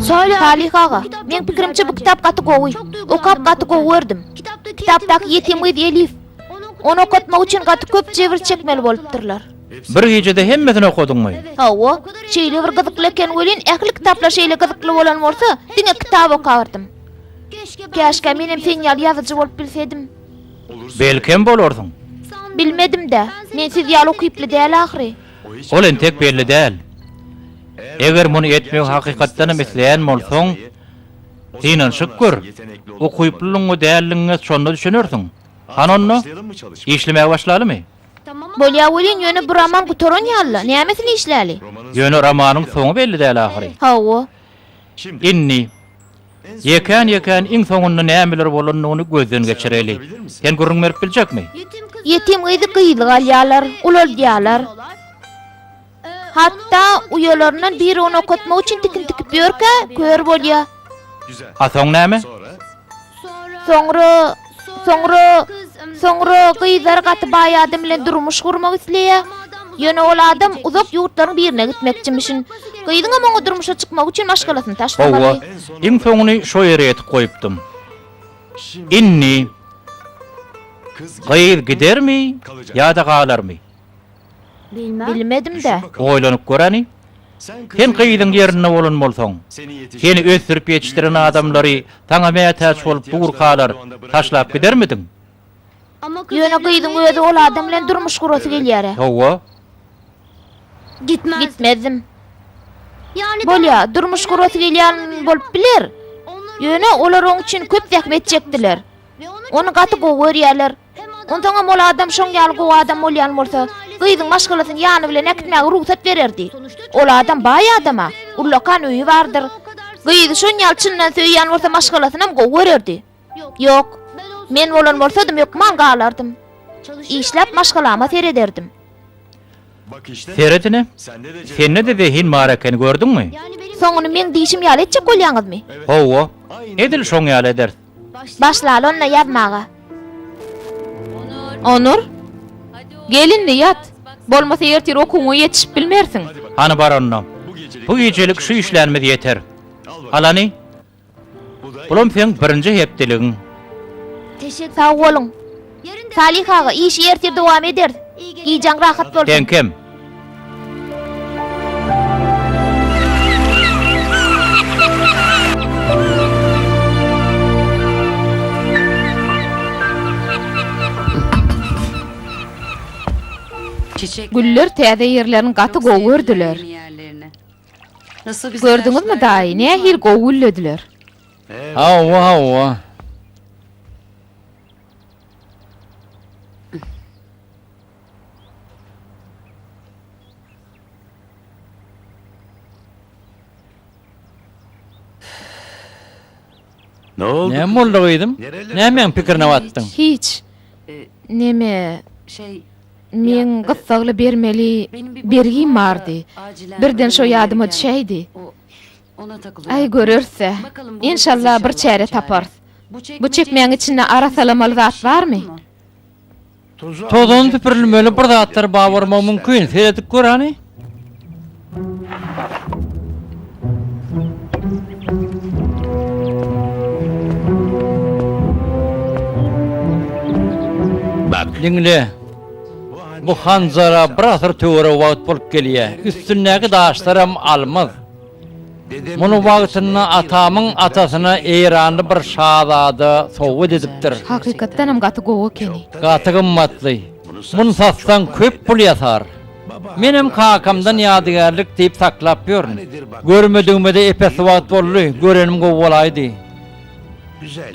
D: Salih ağa, men pikirimçe bu kitap katı koğuy. Okap katı koğuverdim. Kitapdaki yetim kız Elif. Onu okutmak için katı köp cevir çekmeli bolupdyrlar.
A: Bir gecede hemmetini okudyňmy?
D: Hawa, şeýle bir gyzykly eken welin, ähli kitaplar şeýle gyzykly bolan bolsa, diňe kitap okawardym. Käşke menem feňal ýazyjy bolup bilsedim.
A: Belkem bolardyň.
D: Bilmedim de, men siz ýaly okuyply däl ahry.
A: Ol entek belli däl. Eger muny etmek hakykatdan mesleýän bolsaň, senin şükür, okuyplylygyňy dälliňe şonda düşünersiň. Hanonno, işlemäge başladymy?
D: Bolýa welin ýöne bir roman gutoran ýaly, nämetini işläli?
A: Ýöne romanyň soňy belli däl ahyry.
D: Hawa,
A: Inni yekan iň soňunda nämeler bolanyny gözden geçireli. Sen gurrun berip biljekmi?
D: yetim kızı kıyılık alýarlar, ulolýarlar. Hatta uyalarından biri onu okutmak için tikin tikip ýörke, kör bolýa.
A: Ha soň näme?
D: Soňra gyzlar gaty baý adam bilen durmuş gurmak isleýär. Ýöne ol adam uzak ýurtlaryň birine gitmekçimişin. Gyzyň ama durmuşa çykmak üçin maşgalasyny
A: Owa,
D: taşlamaly.
A: iň soňuny şo ýere etip goýupdym. Inni gyz gidermi, ýa-da galarmy?
D: Bilmedim de.
A: Oýlanyp görani. Sen gyzyň ýerine bolan bolsaň, seni ösdürip ýetişdiren adamlary taňa mätäç bolup buğurkalar taşlap gidermidiň?
D: Ýöne gyzyň özü ol adam bilen durmuş gurasy gelýär.
A: Owa,
D: Gitmedim. Bolýa, durmuş gurasy gelýän bolup biler. Ýöne olar oň üçin köp zähmet çekdiler. Onu gaty goýarlar. Ondan mol adam şoň ýaly gowy adam bolýan bolsa, gyzyň maşgalasyny ýany bilen ekitmäge ruhsat bererdi. Ol adam baý adama, ullakan öýü bardyr. Gyzy şoň ýaly çyndan söýýän bolsa maşgalasyny hem gowy bererdi. Ýok, men bolan bolsadym ýokman galardym. İşläp maşgalama seyrederdim.
A: seredine? Sen ne dedi hin marakeni gördün mü?
D: Soňuny men diýişim ýaly etjek bolýaňyzmy?
A: Howa. Edil şoň ýaly eder.
D: Başlaly onna ýazmaga. Onur, gelindi ýat. Bolmasa ertir okuňy ýetişip bilmersiň.
A: Hani bar onnam. Bu gecelik şu işlerimiz yeter. Alani. Bulum sen birinci hepdiligiň.
D: Sag boluň. Salihaga iş ertir dowam eder. Giýjaň rahat bolsun.
A: Tenkem.
E: Çiçek
D: Güller täze ýerlerini gaty gowy gördüler.
E: yerlerine. Nasıl güzel
D: Gördüňizmi
E: ağaçlar
D: daýy? Näme hil gowy güllediler.
B: Hawa hawa.
C: Ne oldu?
B: Ne moldagyydym? Näme pikirini watdyň?
D: Hiç. Neme?
E: Şey,
D: Men gyssaly bermeli
E: benim bir
D: bergim
E: borcum var da
D: bardy.
E: acilen
D: Birden şo
E: ödemem
D: ýadyma
E: gereken.
D: düşeydi.
E: Ona takılıyor.
D: Ay görürse.
E: Bakalım bu
D: İnşallah bir çare tapar. Bu çekmeň içinde ara salamaly zat barmy?
B: Tozun tüpürülmeli bir zatlar bawarma mümkin. Seredip gör hani.
C: Bak.
B: Dinle. Bu hanzara bir asır töwere wagt bolup gelýär. Üstündäki daşlarym almaz. Munu wagtyny atamyň atasyna eýranly bir şahzada sowgat edipdir.
D: Hakykatdan hem gaty gowy ekeni.
B: Gaty gymmatly. Mun satsan köp pul ýatar. Menem kakamdan ýadygarlyk diýip saklap ýörün. Görmediňmede epes wagt boldy, görenim gowy bolaýdy.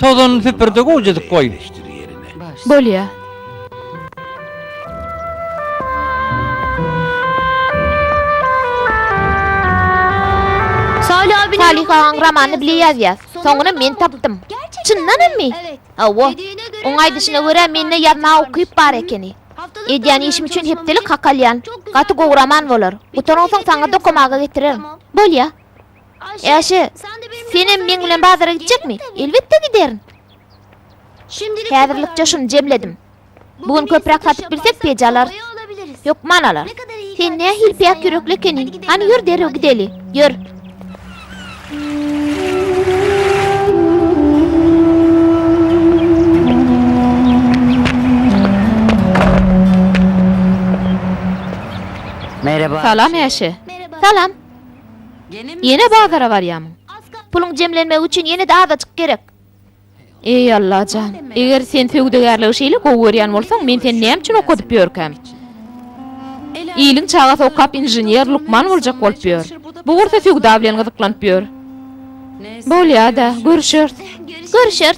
B: Tozun süpürde goýjydyk goý.
D: Bolýa. Salih ağaň romanyny bilýär. Soňuna men tapdym. Çyndanmy? Hawa. Oňa aýdyşyna görä menne ýazma okyp bar ekeni. Edýän işim üçin hepdelik hakalýan. Gaty gowy roman bolar. Utanýan soň saňa dokumaga getirerim. Bolýa. Ýaşy, senem men bilen bazara gitjekmi? Elbetde giderin. Häzirlikçe şunu jemledim. Bugün köprak satyp bilsek pejalar. Yok manalar. Sen ne hilpiyak yürekli ekenin? Hani yür derew gideli. Yür.
E: Merhaba.
D: Salam Ýaşy. Salam.
E: Gene mi?
D: Yine bazara barýarmyň. Puluň jemlenmek üçin ýene de azajyk gerek. Ey Allah can. Eger sen söwdegärlik şeýle gowurýan bolsaň, men sen näme üçin okudyp ýörkem? Ýylyň çagasy okap inženýer Lukman boljak bolup ýör. Bu gursa söwda bilen gyzyklanyp ýör.
E: Neyse.
D: Bolýa da, görüşür. Görüşür.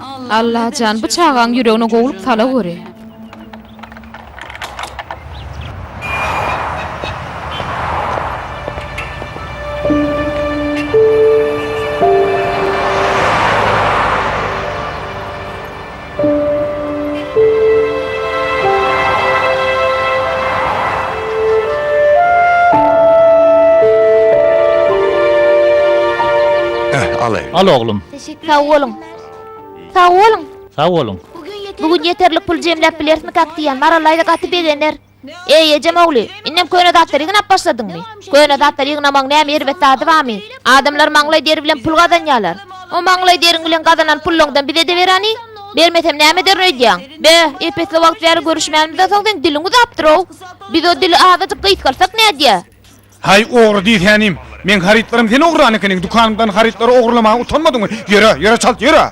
E: Allah.
D: Allah can, bu çağan ýüregine gowulup sala göre.
C: Al ev.
A: Al oğlum.
D: Sağ olun. Sağ olun.
A: Sağ olun.
D: Bugün yeterlik pul jemläp bilersmi kakdiýan? Maralayda gaty begenler. Ey ejem ogly, innem köýne datlary ýygnap başladyňmy? Köýne datlary ýygnamaň näme erbet zady barmy? Adamlar maňlay deri bilen pul gazanýarlar. O maňlay deriň bilen gazanan pulloňdan bile de berani? Bermetem näme der öýdýän? Be, epesli wagt bäri görüşmänimiz soň sen diliň uzapdyraw. Biz o dili azadyk gyýtgarsak nädýär?
H: Hay oğru diýenim. Men haritlarym seni oğran ekeniň, dukanymdan haritlary oğurlamagy utanmadyňmy? Ýöre, ýöre çalt, ýöre.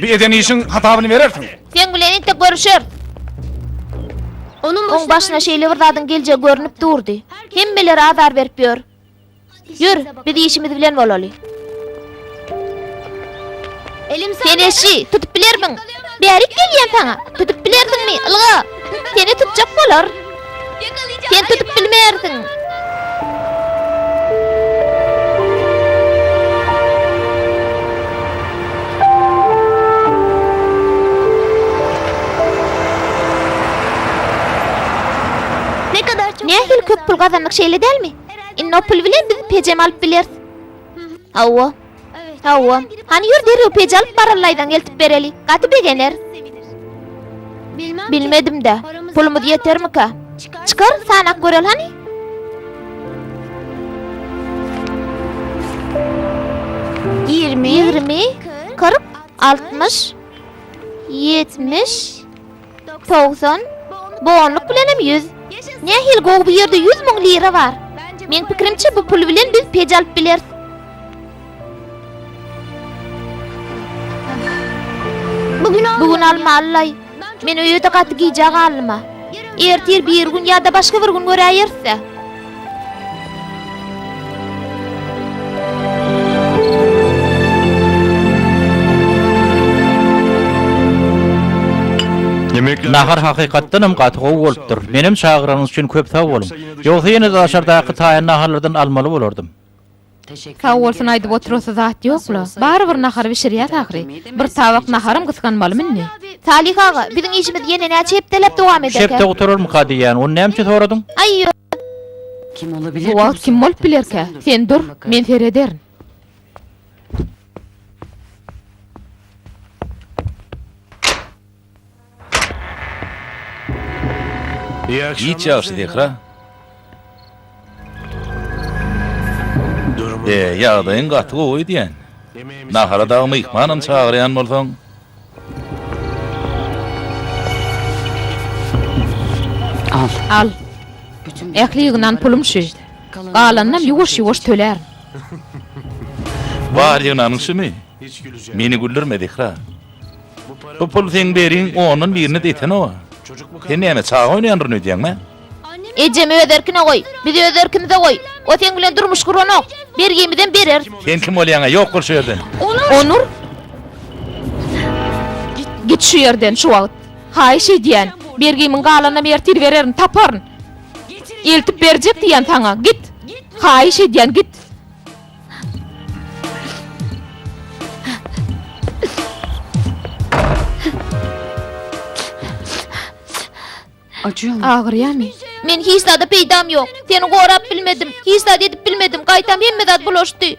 H: Bir eden işin hatabyny berersiň.
D: Sen bilen inte görüşür. Onun başına şeýle bir zadyň geljegi görünüp durdy. Hemmeleri azar berip ýör. Ýür, biz işimiz bilen bolaly. Sen eşi tutup bilermiň? Bärik gelýän saňa. Tutup bilerdiňmi? Ilga. Seni tutjak bolar. Sen tutup bilmersiň. Ne hil köp pul kazanmak şeýle delmi? Inno pul bilen biz pejem alyp bilersiň. Awwa. Awwa. Hani yurderu pejal paralaydan eltip bereli. Gaty begener. Bilmedim de. Pulumuz yetermi ka? Çıkar sanak görel hani. Yirmi, 40, 60, 70, 90, boğanlık bilenem 100. Ne hil goğu bu yerde 100.000 lira var. Men pikrimçe bu pul bilen biz pej alıp bileriz. Bugün alma Allay. Men öýede gaty giyjak alma. Ertir bir gün ya da başka bir gün göräýärse.
A: Nahar hakykatdanam gaty gowy bolupdyr. Menim çağıranyňyz üçin köp sag bolun. Ýogsa ýene daşardaky taýan naharlardan almaly bolardym.
D: Sağ olsun aýdyp otursa zat ýokla. Bari bir nahar bişirýär ahry. Bir tabak naharym gysganmaly minni. Salih ağa, biziň işimiz ýene näçe hepdelep dowam eder.
A: Şepde oturalım kady ýan. Onu näme soradym?
D: Ay,
E: Kim olabilir?
D: bu wagt kim bolup bilerke? Sen dur, men terederim.
G: Hiç ýaşy dehra. Ýagdaýyň gaty gowy diýen. Nahara da mehmanam çagyrýan bolsaň.
D: Al. Ähliýiginden pulum şu. Galanynam ýuwaş-ýuwaş töler.
G: Var ýananyň şumy? Meni güldürme dehra. Bu pul sen beriň onun birini deten o. Sen näme çağa oýnaýandyr ödýäňmi?
D: Ejemi öderkine goý. Bizi öderkimize goý. O sen bilen durmuş guranok. Bergimiden berer.
G: Sen kim bolýaňa ýok bol şu ýerde.
D: Onur. Git şu yerden şu wagt. Haýş edýän. Bergimin galanyna mertir bererin taparyn. Eltip berjek diýen taňa. Git. Haýş edýän git.
E: Acıyor mu?
D: Ağrıyamy. Men hiç zada peýdam ýok. Seni gorap bilmedim. Hiç zada edip bilmedim. Gaýtam hemme zat bulaşdy.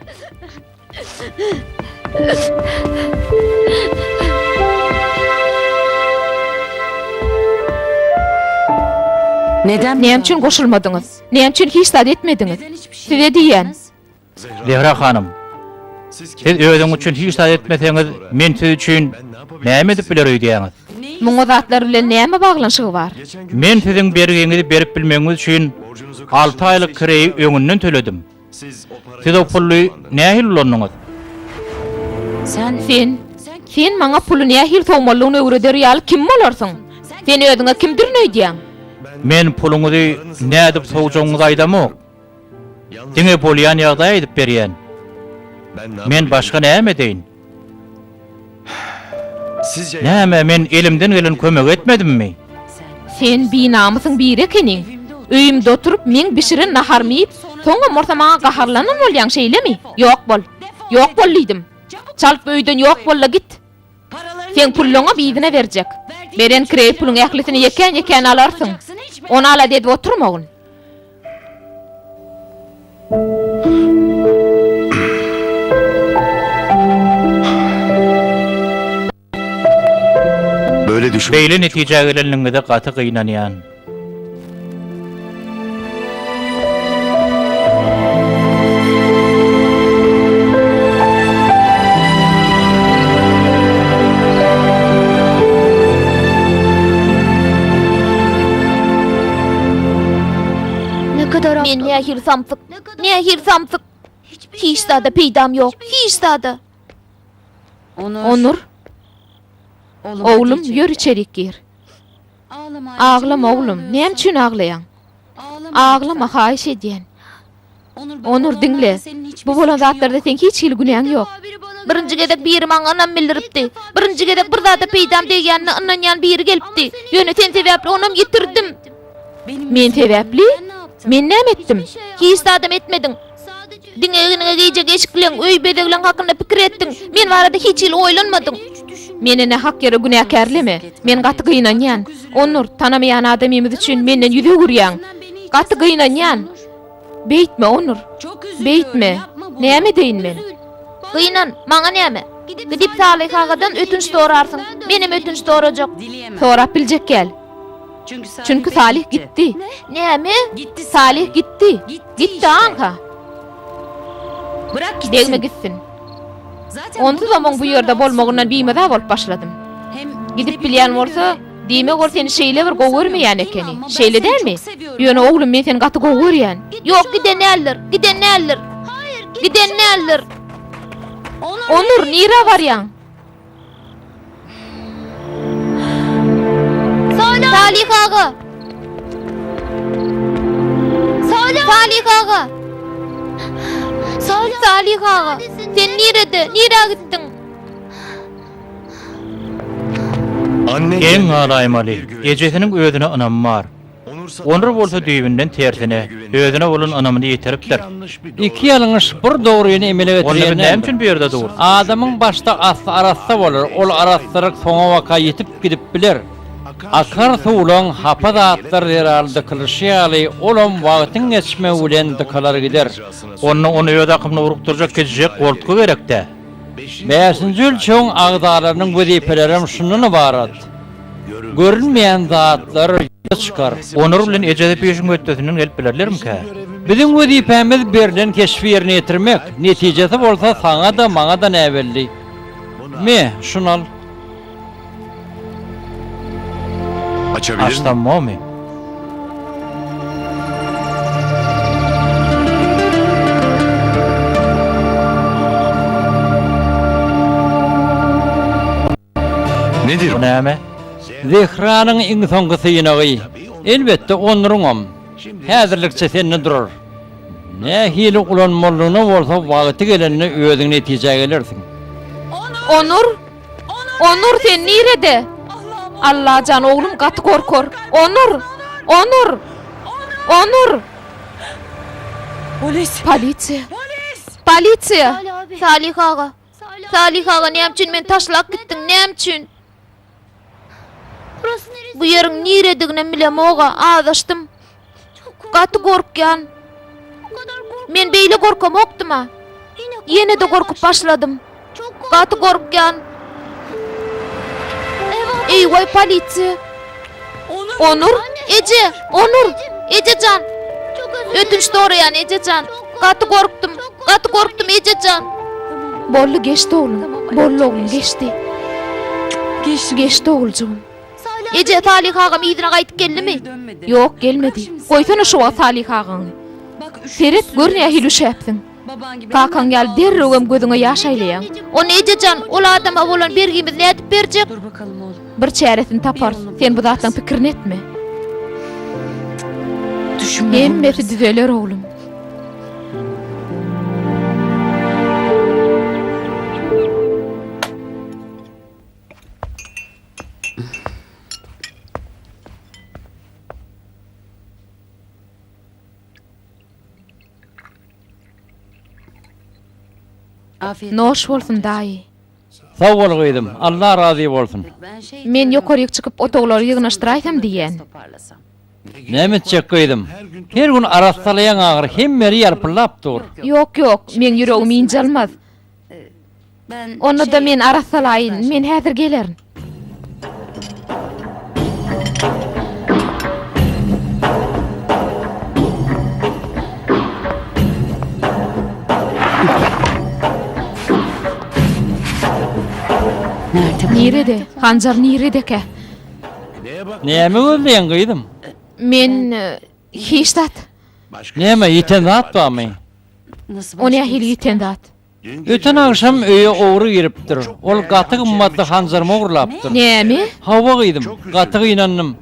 E: Neden?
D: Näme üçin goşulmadyňyz? Näme üçin hiç zada etmediňiz? Size diýen.
A: Zehra hanım. Siz öýüň üçin hiç saýat etmeseňiz, men siz üçin näme edip biler öýdýäňiz?
D: Muňa zatlar bilen näme baglanşygy bar?
A: Men siziň bergiňizi berip bilmeňiz üçin 6 aýlyk kireyi öňünden töledim. Siz o pully nähil ulanyňyz?
D: Sen maňa puly nähil togmalygyny öwreder ýaly kim bolarsyň? Sen öýüňe kimdir öýdýäň?
A: Men puluňyzy nädip sowjagyňyzy aýdamok. Diňe bolýan ýagdaý edip berýän. Men başga näme deýin? Näme men elimden gelen kömek etmedimmi?
D: Sen binamysyň biri ekeniň. Öýümde oturup men bişiren nahar miyip, soňra mortamağa gaharlanan bolýan şeýlemi? Ýok bol. Ýok bol diýdim. Çalp öýden ýok bolla git. Sen pulluňa biýdine berjek. Beren kirey puluň ählisini ýeken alarsyň. Onu ala dedi oturmagyn.
A: Beýle netije gelenliňde gaty gynanýan.
D: Men nähir samsyk. Hiç zada peýdam ýok. Hiç zada. Onur. Oğlum yürü içerik gir. Ağlama oğlum. Näme üçin ağlayan? Ağlama haýş edýän. Onur dinle. Bu bolan zatlarda sen hiç hil günäň ýok. Birinji gedek biri maňa anam bildiripdi. Birinji gedek bir zada peýdam diýänini ananýan biri gelipdi. Ýöne sen sebäpli onam ýitirdim. Men sebäpli? Men näme etdim? Hiç zada etmediň. Diňegine gejek eşikleň öý bedegleň hakynda pikir etdiň. Men barada hiç hil oýlanmadyň. Meni ne hak yere günahkarleme. Men gaty gynanýan. Onur tanamayan adamymyz üçin menden ýüze gurýan. Gaty gynanýan. Beýtme Onur. Beýtme. Näme deýin men? Gıynan, maňa näme? Gidip Salih agadan ötünç sorarsın. Benim ötünç sorajak. Sorap biljek gel. Çünkü Salih gitti. Näme? Salih gitti. Gitti anka.
E: Bırak gitsin.
D: Degme gitsin. Onsuz da bu ýerde bolmagyndan biýmeda bolup başladym. Gidip bilýän bolsa, diýme gor seni şeýle bir gowurmaýan ekeni. Şeýle dälmi? Ýöne oglum men seni gaty gowurýan. Ýok giden näller, giden näller. Giden näller. Onur nira varýan? Salih ağa. Salih ağa. Salih ağa. Sen nirede? Nira gittin?
A: Eň alaýmaly. Ejesiniň özüne anam bar. Onur bolsa düýbinden tersine, özüne bolan anamyny ýetiripdir.
B: İki ýalyňyş bir dogryny emele
A: Onu
B: getirýän.
A: näme üçin bu ýerde dur?
B: Adamyň başda arasda bolar, ol arasdyryk soňa waka ýetip gidip biler. Akar suwlaň hapa zatlar ýeraldy kılşýaly, olam wagtyň geçme bilen dıkalar gider.
A: Onu ýöne akymny urukturjak geçjek goltky gerekde.
B: 5-nji ölçegiň agdalarynyň wezipelerim şundan ibarat. Görünmeýän zatlar çıkar.
A: Onur bilen ejede peşiň ötdesiniň gelip bilerlermi-ki?
B: Bizim wezipemiz berilen keşfi ýerine ýetirmek. Netijesi bolsa saňa da maňa da näbelli. Me, şunal.
C: Açabilir miyim?
A: Açsam mı?
C: Nedir?
A: Bu näme?
B: Zehranyň iň soňky synagy. Elbetde onuruňam. Häzirlikçe seni durur. Ne hili ulanmalygyna bolsa wagty gelende özüň netije gelersiň.
D: Onur? Onur sen nirede? Allah can oğlum gaty korkor. Onur! Onur! Onur!
E: Polis.
D: Polisiýa. Polisiýa. Salih ağa. Salih ağa näme üçin men taşlap gitdiň? Näme üçin? Bu ýeriň niredigine bilem oga adaşdym. Gaty korkýan. Men beýle korkamokdyma. Ýene de korkup başladym. Gaty korkýan. Eyvay polisiýa. Onur, Ece, Onur, Ececan. Ötünç soraýan Ececan. Gaty korktum Ececan. Bolly geçdi oğlum. Bolly oğlum geçdi. Geçdi oğulcuğum. Ece Salih ağam ýygyna gaýtyp geldimi? Ýok, gelmedi. Goýsana şu Salih ağaňy. Seret görnä hilüşäpsiň. Kakan gel derrewem gözüňe ýaş aýlaýan. Onu Ececan, ol adama bolan bergimiz nädip berjek?
E: Dur bakalım oğlum.
D: Bir çäresini tapar. Sen bu zatdan pikirini etme.
E: Düşünme.
D: Hemmesi düzeler oğlum.
E: Afiyet.
D: Noş bolsun daýy.
B: Sag bol goýdum. Allah razy bolsun.
E: Ben şey
D: Men ýokaryk çykyp otoglary ýygnaşdyraýsam diýen.
E: toparlasam.
B: Näme çek goýdum. Her gün arastalayan agyr hemmeri ýarpylap dur.
D: Ýok ýok, men ýüregim injalmaz.
E: Ben
D: Onu da men arastalaýyn. Men häzir gelerin.
E: nerede bu?
D: Nirede? Hanjar niredeke?
B: Näme gözleýän goýdum.
D: Men hiçtat.
B: Näme ýeten zat barmy?
E: Nasıl
D: Onu ahil ýitendat.
B: Öten akşam öýe ogry giripdir. Ol gaty gymmatly hanjarmy ogurlapdyr.
D: Näme?
B: Hawa goýdum. Gaty gynannym.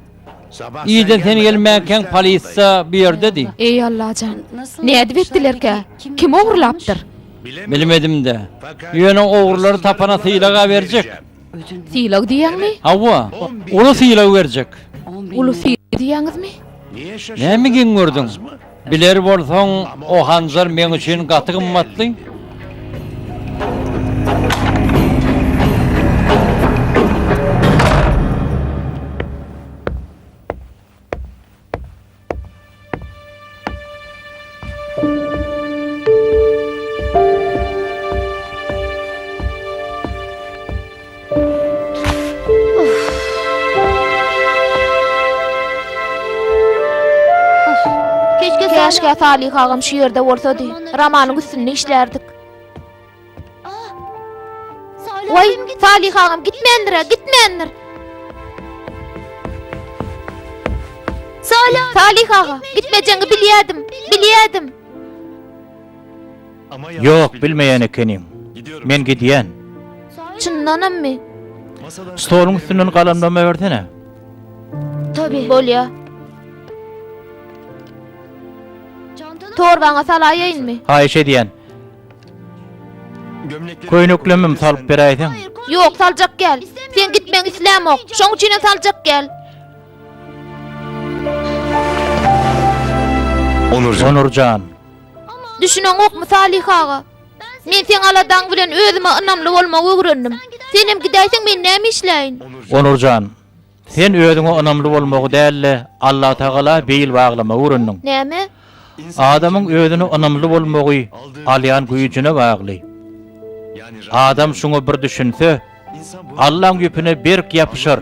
B: İýden seni gelmäken polisiýa bir ýerde-di.
D: Ey Allahjan.
E: Nasıl
D: Nädip etdilerke? Kim ogurlapdyr?
B: Bilmedim de. Ýöne ogurlary tapana syýlaga berjek.
E: ödün
D: Siýlag diýäňmi?
B: Hawa, onu syýlaga berjek.
E: 10.000
D: Ulu siýlag diýäňizmi?
B: Näme giň gördüň? Biler bolsaň, o hanjar men üçin gaty gymmatly.
D: Käşke Salih agam şu ýerde bolsady, romanyň üstünde işlerdik. Oy, Salih agam gitmeýändir. Salih ağa, gitmejäňi bilýärdim.
A: Yok, bilmeýän ekenim. Men gidýän.
D: Çyndanammy?
A: Stoluň üstünden galamlama bersene.
D: Tabii. Bolýa. Torbaňa salaýynmy?
A: Haýşe diýen. Köýneklemim salyp beräýsin.
D: Yok, saljak gel. Sen gitmeň islämok. Şoň üçin saljak gel.
A: Onurjan.
D: Düşüneň okmy Salih ağa? Men sen aladan bilen özüme ynamly bolmagy öwrendim. Senem gidäýsiň men näme işläýin?
A: Onurjan. Sen özüňe ynamly bolmagy dälle, Allah Taala beýil baglama öwrendiň.
D: Näme?
A: Adamyň özüne ynamly bolmagy alýan güýjüne bagly. Adam şuňa bir düşünse, Allah'ın güpüne berk yapışar.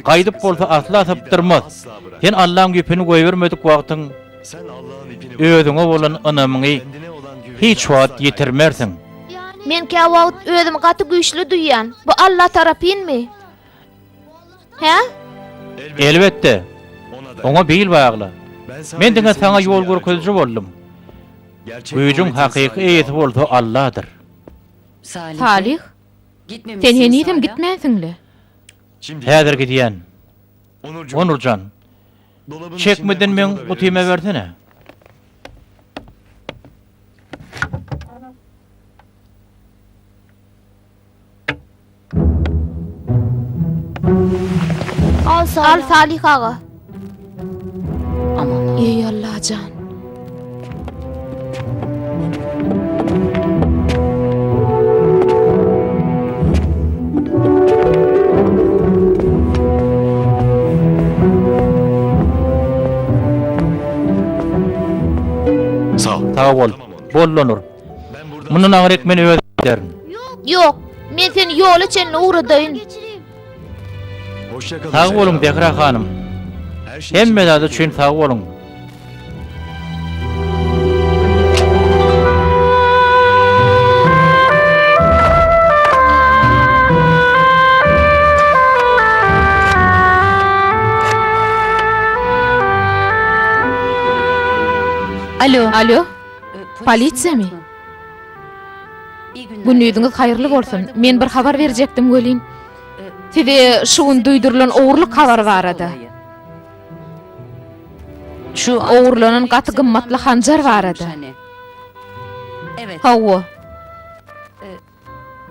A: Gaýdyp bolsa asla tapdyrmaz. Sen Allah'ın güpüni goýbermedik wagtyň özüňe bolan ynamyňy hiç wagt ýetirmersiň.
D: Men käwagt özümi gaty güýçli duýýan. Bu Allah tarapynmy? He?
A: Elbetde. Oňa beýil bagly. Men diňe saňa ýol görkezji boldum. Güýjüň hakyky eýeti bolsa Allah'dyr.
D: Salih, sen henüzem gitmäsiňle.
A: Häzir gidýän. Onurjan. Çekmeden men gutyma bersene.
D: Al Salih ağa.
E: Aman.
D: Ey Allah can.
A: Sağ bol. Bollanur. Mundan aňyrek meni öýdärin.
D: Yok, men seni ýola çenle uğradaýyn.
A: Sağ bolun Behra hanym. Hemme zady üçin sağ bolun. Alo, polisiýa mi? Günüňiz haýyrly bolsun. Men bir habar berjekdim gelin. Size şuň duýdurulan owurlyk habar barady.
E: Şu
D: Owurlanan gaty gymmatly hanjar barady.
E: Evet.
D: Hawa,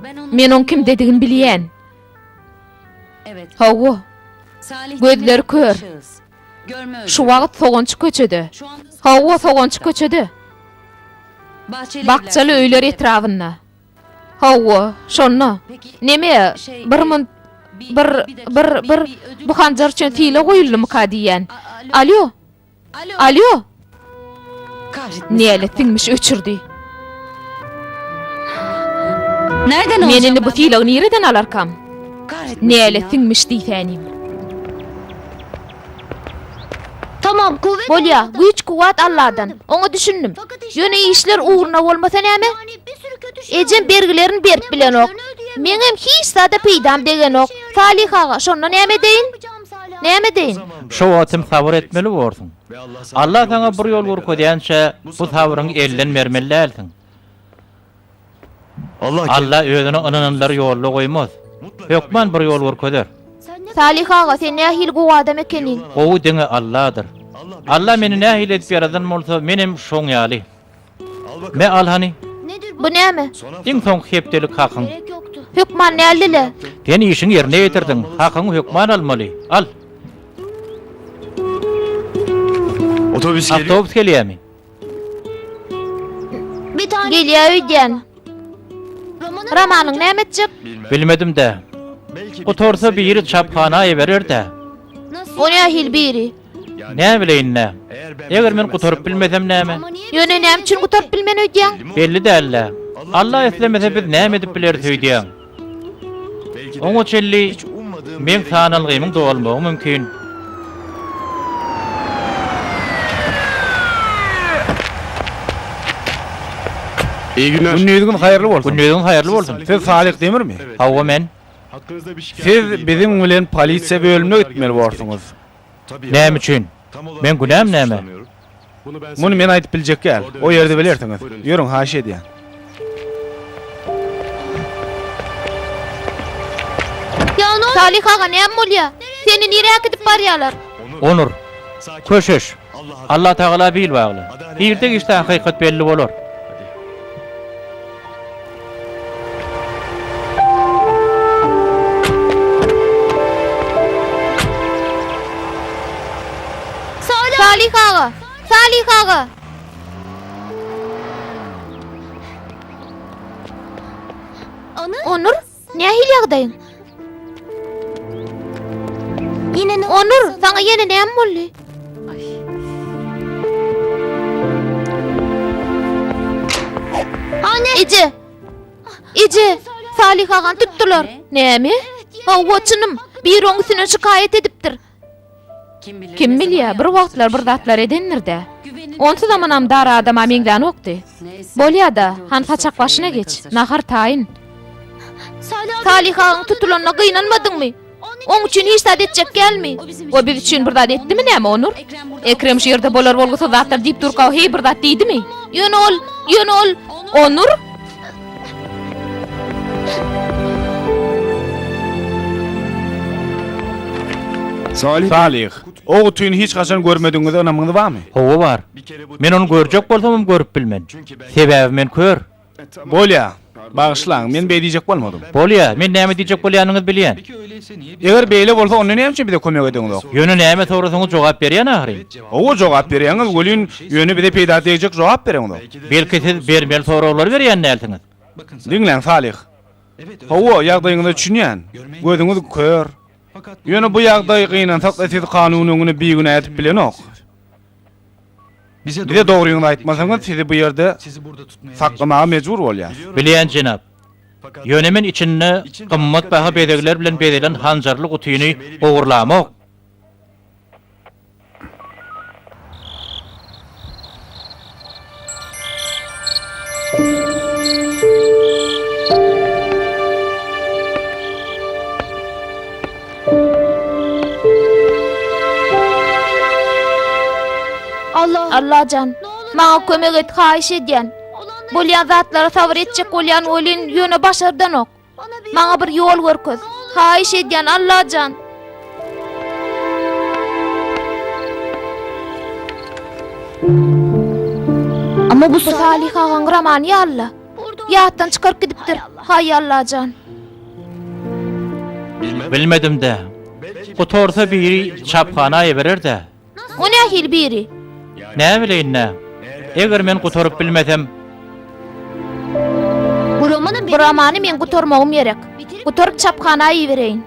E: Ben
D: men oň kim dedigini bilýän.
E: Evet.
D: Hawa,
E: Salih
D: gözleri kör.
E: Görme
D: Şu wagt soğançy köçede.
E: Şu anda
D: Hawa soğançy köçede. Bakçaly öýler etrafynda. Hawa, şonna. Neme? Bir bu hanjar üçin tile goýuldymy ka diýen. Alo. Alo. Näle tiňmiş öçürdi.
E: Nereden
D: Menini bu tile nireden alarkam? Näle tiňmiş diýsänim. Tamam, kuvvet. Bolya, güýç kuwat Allah'dan. Onu düşündüm. Ýöne işler uğruna bolmasa näme? Ejem bergilerini berip bilen ok. Meňem hiç sada peýdam degen ok. Salih ağa, şonda näme deýin? Näme deýin?
A: Şu wagtym sabır etmeli bolsun. Allah saňa bir ýol görkezýänçe bu sabyryň elden bermeli dälsin. Allah özüne ynananlary ýoluna goýmaz. Hökman bir ýol görkezer.
D: Salih ağa, sen nähil gowy adam ekeniň.
A: Owu diňe Allah'dyr. Allah meni nähil edip ýaradan bolsa menem şoň ýaly. Me alhani.
D: Bu näme?
A: Iň soň hepdelik hakyň.
D: Hükman näldile?
A: Sen işiň ýerine ýetirdiň. Hakyň hükman almaly. Al.
C: Otobüs
A: Avtobus gelýärmi?
D: Gelýär öýden. Romanyň näme etjek?
A: Bilmedim de. Otorsa bir ýeri çapkana berer-de.
D: O nähil biri.
A: Ne bileyin ne? Eger men guturup bilmesem näme?
D: Ýöne näme üçin guturup bilmen öýdýän?
A: Belli dälle. Allah eslemese biz näme edip biler söýdýän. Oňa çelli men sanalgymyň dolmagy mümkin.
C: İyi günler.
H: Günnüýüňiz haýyrly bolsun.
A: Günnüýüň haýyrly bolsun.
H: Siz Salih demirmi?
A: Hawa men.
C: Hakkınızda bir şikayet
H: Siz bizim bilen polisiýa bölümine gitmeli bolsunuz.
A: Näme üçin? Men günäm näme?
H: Muny men aýdyp biljek gel. O ýerde bilersiňiz. Ýörüň haşy edýän.
D: Salih ağa näme bolýa? Seni nereye gidip barýarlar?
A: Onur. Köşeş. Allah Taala bil bagly. Birde işte hakykat belli bolar.
D: Salih ağa. Salih ağa. Onur, nähil ýagdaýyň? Onur, sana ýene näme boldy? Ece. Ece, Salih ağan tuttular. Näme? Hawaçynym, bir oňusyna şikayet edipdir. Kim bilýär, bir wagtlar bir zatlar edenlerde. Onsuz zamanam dara adama meňden okdy. Bolýa-da, han paçak başyna geç, nahar taýyn. Salih ağaň tutulanyna gynanmadyňmy? Oň üçin hiç zat etjek gelmi. O biz üçin bir zat etdimi näme Onur? Ekrem şu ýerde bolar bolgusa zatlar diýip durkaw hey bir zat diýdimi? Ýön ol, Onur.
H: Salih, o tüýüni hiç gaçan görmediňiz anamyňyz barmy?
A: Hawa bar. Men onu görjek bolsam görüp bilmen. Sebebi men kör.
H: Bolýa. Bağışlaň, men beýdijek bolmadym.
A: Bolýa, men näme diýjek bolýanyňyzy bilýän.
H: Eger beýle bolsa onu näme üçin bize kömek ediňiz?
A: Ýöne näme sorasaňyz jogap berýän ahry.
H: O jogap berýäňiz, bolýan ýöne bize peýda edýek jogap berýäňiz.
A: Belki siz bermeli soralar berýän näsiňiz.
H: Diňlen Salih. Hawa ýagdaýyňyzy düşünýän. Gözüňiz kör. Ýöne bu ýagdaý gynansak da siz kanunyny biýigine edip bilenok. Bize dogryňy aýtmasaňyz sizi bu ýerde saklamaga mejbur bolýar.
A: Bilýän jenap. Ýöne men içinde gymmat baha bedegler bilen bedelen hanjarly gutyny ogurlamak.
D: Allah can, maňa kömek et haýyş edýän. Bolýan zatlara sabr etjek bolýan olyn ýöne başardan ok. Maňa bir ýol görköz. Haýyş edýän Allah can. Ama bu Salih ağaň ramany ýaly. Ýatdan çykaryp gidipdir. Hay Allah can.
A: Bilmedim de. Bu torsa biri çapkana berer-de.
D: O nähil biri?
A: Näme bileýin nä? Eger men gutorup bilmesem,
D: Bu romany men gutormagym gerek. Gutorup çapkana ýebereýin.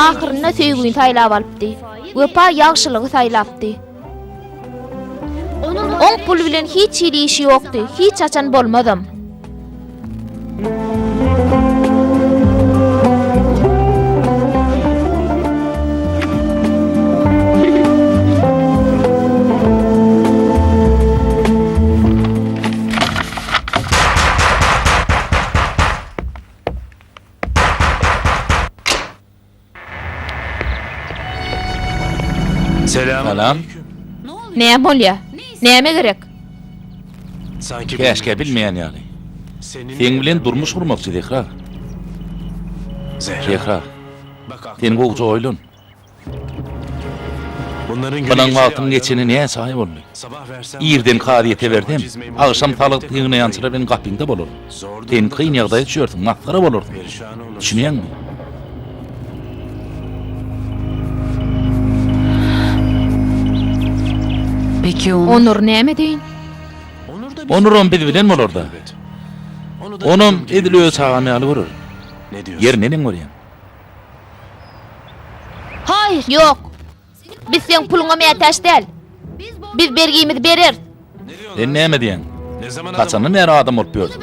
D: Ahyrynda söýgüni taýlap alypdy. Wepa ýagşylygy taýlapdy. Oň pul bilen hiç işi ýokdy, hiç açan bolmadym.
C: Selam.
G: Salam.
D: Näme bolýar? Näme gerek?
C: Sanki
G: Keşke bilmeýän ýaly. Sen bilen durmuş gurmakçy Zehra. Zehra. Sen gowja oýlan.
C: Bunların
G: Bunun wagtyň geçeni näme saýy boldy? İrden qadiýete berdim. Agşam talyk ýygyny ýançyra ben gapyňda bolar. Sen kyn ýagdaýa düşýärsiň, matkara bolar. Düşünýärmi?
E: Peki onu.
D: Onur näme deýin?
G: Onurum biz bilen bolarda. Onum ediliyor çağamayalı vurur.
C: Ne diyorsun?
G: Yer neden görýän?
D: Hayır. Yok. Biz sen puluňa mätäş däl. Biz bergimizi berer.
G: Sen näme diýen?
C: Ne zaman
G: Kaçandan beri adam olup ýördi.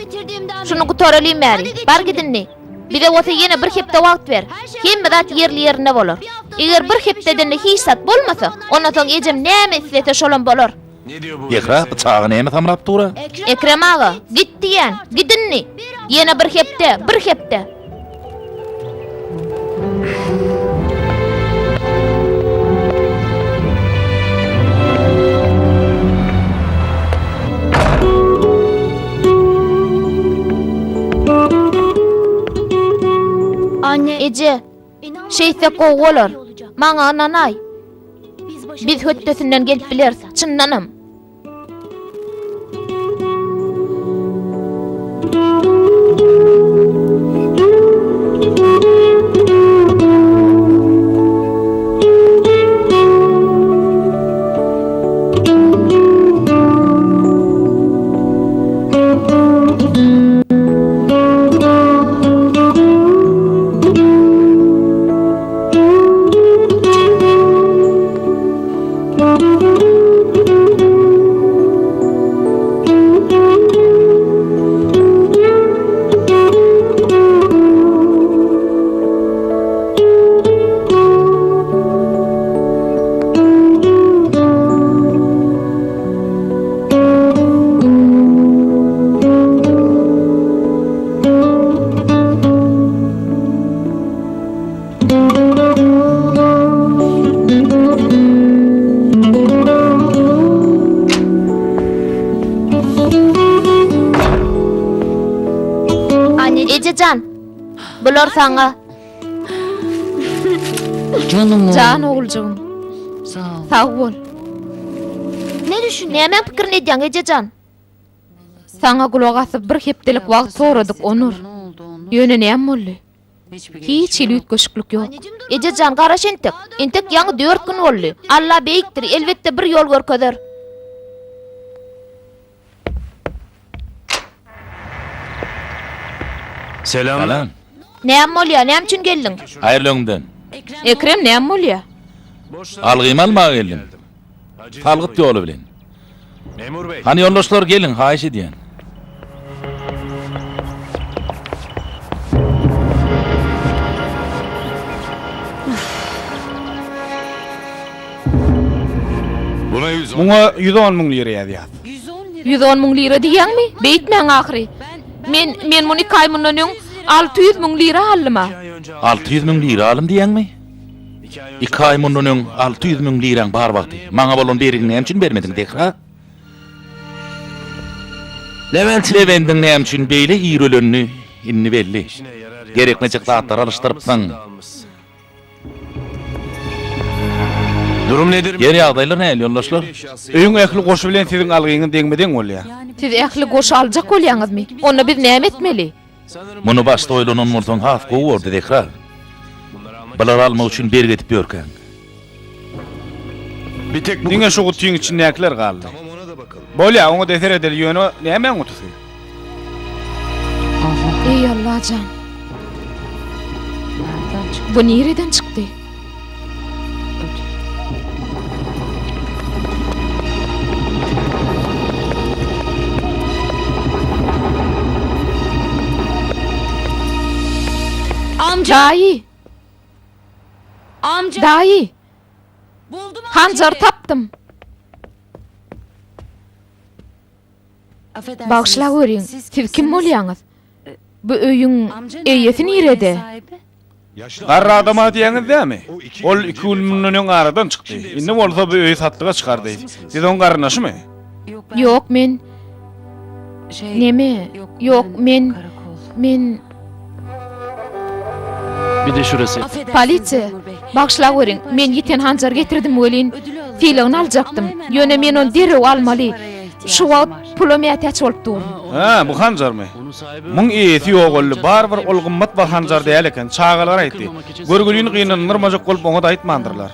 D: Şunu gutaralym bäri. Bar gidinni. Bize olsa yine bir hepde wagt ber. Hemme zat yerli yerine bolar. Eger bir hepdeden hiç sat bolmasa, ondan soň ejem näme islete şolan bolar.
C: Ne diyor bu?
G: Zehra bıçağı näme tamrap tura?
D: Ekrem ağa, git diýen, gidinni. Yine bir hepde. Anne, Ece, şeyse gow bolar. Maňa ananay. Biz höttesinden gelip bileriz, çyndanam. Ececan, bular sana.
E: Canım oğlum.
D: Can oğulcuğum,
E: Sağ ol.
D: sağ ol. Ne düşün? Näme pikir edýäň Ececan? Sana kulak asyp bir hepdelik wagt soradyk Onur.
E: Ne oldu onu?
D: Ýöne näme boldy? Hiç ilüt köşüklük yok. Ececan garaş entek. Entek ýaňy 4 gün boldy. Allah beýikdir, elbetde bir ýol görkezer.
C: Selam.
G: Salam.
D: Näme bolýar? Näme üçin geldiň?
G: Aýrlyňdan.
D: Ekrem näme bolýar?
G: Algymy almaga geldim. Talgyt ýoly bilen.
C: Memur bey.
G: Hani yoldaşlar gelin, haýyş edýän.
C: Buna 110.
H: Muňa 110 000 lira ýazýar.
D: 110 000 lira diýäňmi? Beýtmäň ahry. Men muny kaýmyndan 600 000 lira aldyma.
G: 600 000 lira alym diýäňmi? 2 ay mundan 600 000 liraň bar wagty. Maňa bolan berigini näme üçin bermediň Zehra? Levent'in näme üçin beýle ýürelönni inni belli. Gerekmejek zatlar alışdyrypsaň.
C: Durum nedir?
G: Yer ýagdaýlar näme ýoldaşlar?
H: Öýüň ähli goşu bilen siziň algyňy deňmeden bolýar.
D: Siz ähli goş aljak bolýaňyzmy? Onda biz näme etmeli?
G: Muny başda oýlanan murdan haf gowy boldy Zehra. Bular almak üçin bergetip ýörken.
C: Bir tek bu.
H: Diňe şu gutyň içinde näkler galdy?
C: Tamam ona da bakalım.
H: Bolýar, oňa deser edil ýöne näme gutusy?
D: Ey Allah can. Bu nereden çıktı?
E: Amca.
D: Dayı,
E: Amca.
D: dayı.
E: Buldum
D: Hancar taptım.
E: Affedersiniz.
D: Bağışla görün. Siz kim bolýaňyz? Bu öýüň
E: Amca
D: eýesi
E: nerede? Bu evin
D: nerede?
E: sahibi?
H: Garra adama diýeniz dämi? Ol 2 ulmunun aradan çykdy. Indi bolsa bu öý satlyga çykardy. Siz on garnaşymy?
D: Yok men neme? Yok men
A: Bir de şurası.
D: Polisiýa. Bagşlap görüň. Men ýeten hanjar getirdim welin. Filagyny aljaktym. Ýöne men onu derew almaly. Şu wagt pulum ýetäç bolup dur.
H: Ha, bu hanjarmy? Muň ýeti ýok bar bir ol gymmat bir hanjar däl eken. Çağalar aýtdy. Görgülýün gynanyrmajak bolup oňa da aýtmandyrlar.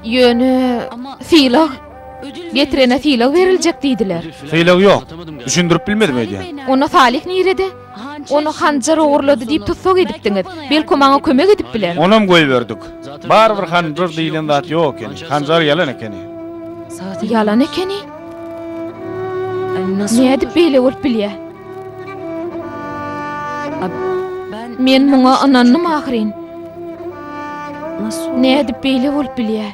D: Ýöne filag getirene filag beriljek diýdiler.
H: Filag ýok. Düşündirip bilmedim öýdýän.
D: Ona Salih nirede? Onu hanjar oğurlady diýip tutsak edipdiňiz. Belki maňa kömek edip biler.
H: Onam goý berdik. Bar bir hanjar diýilen zat ýok eken. Hanjar ýalan eken.
D: Yalan ekeni. Ne edip beýle bolup bilýär? Men muňa anannym ahyrin. Ne edip beýle bolup bilýär?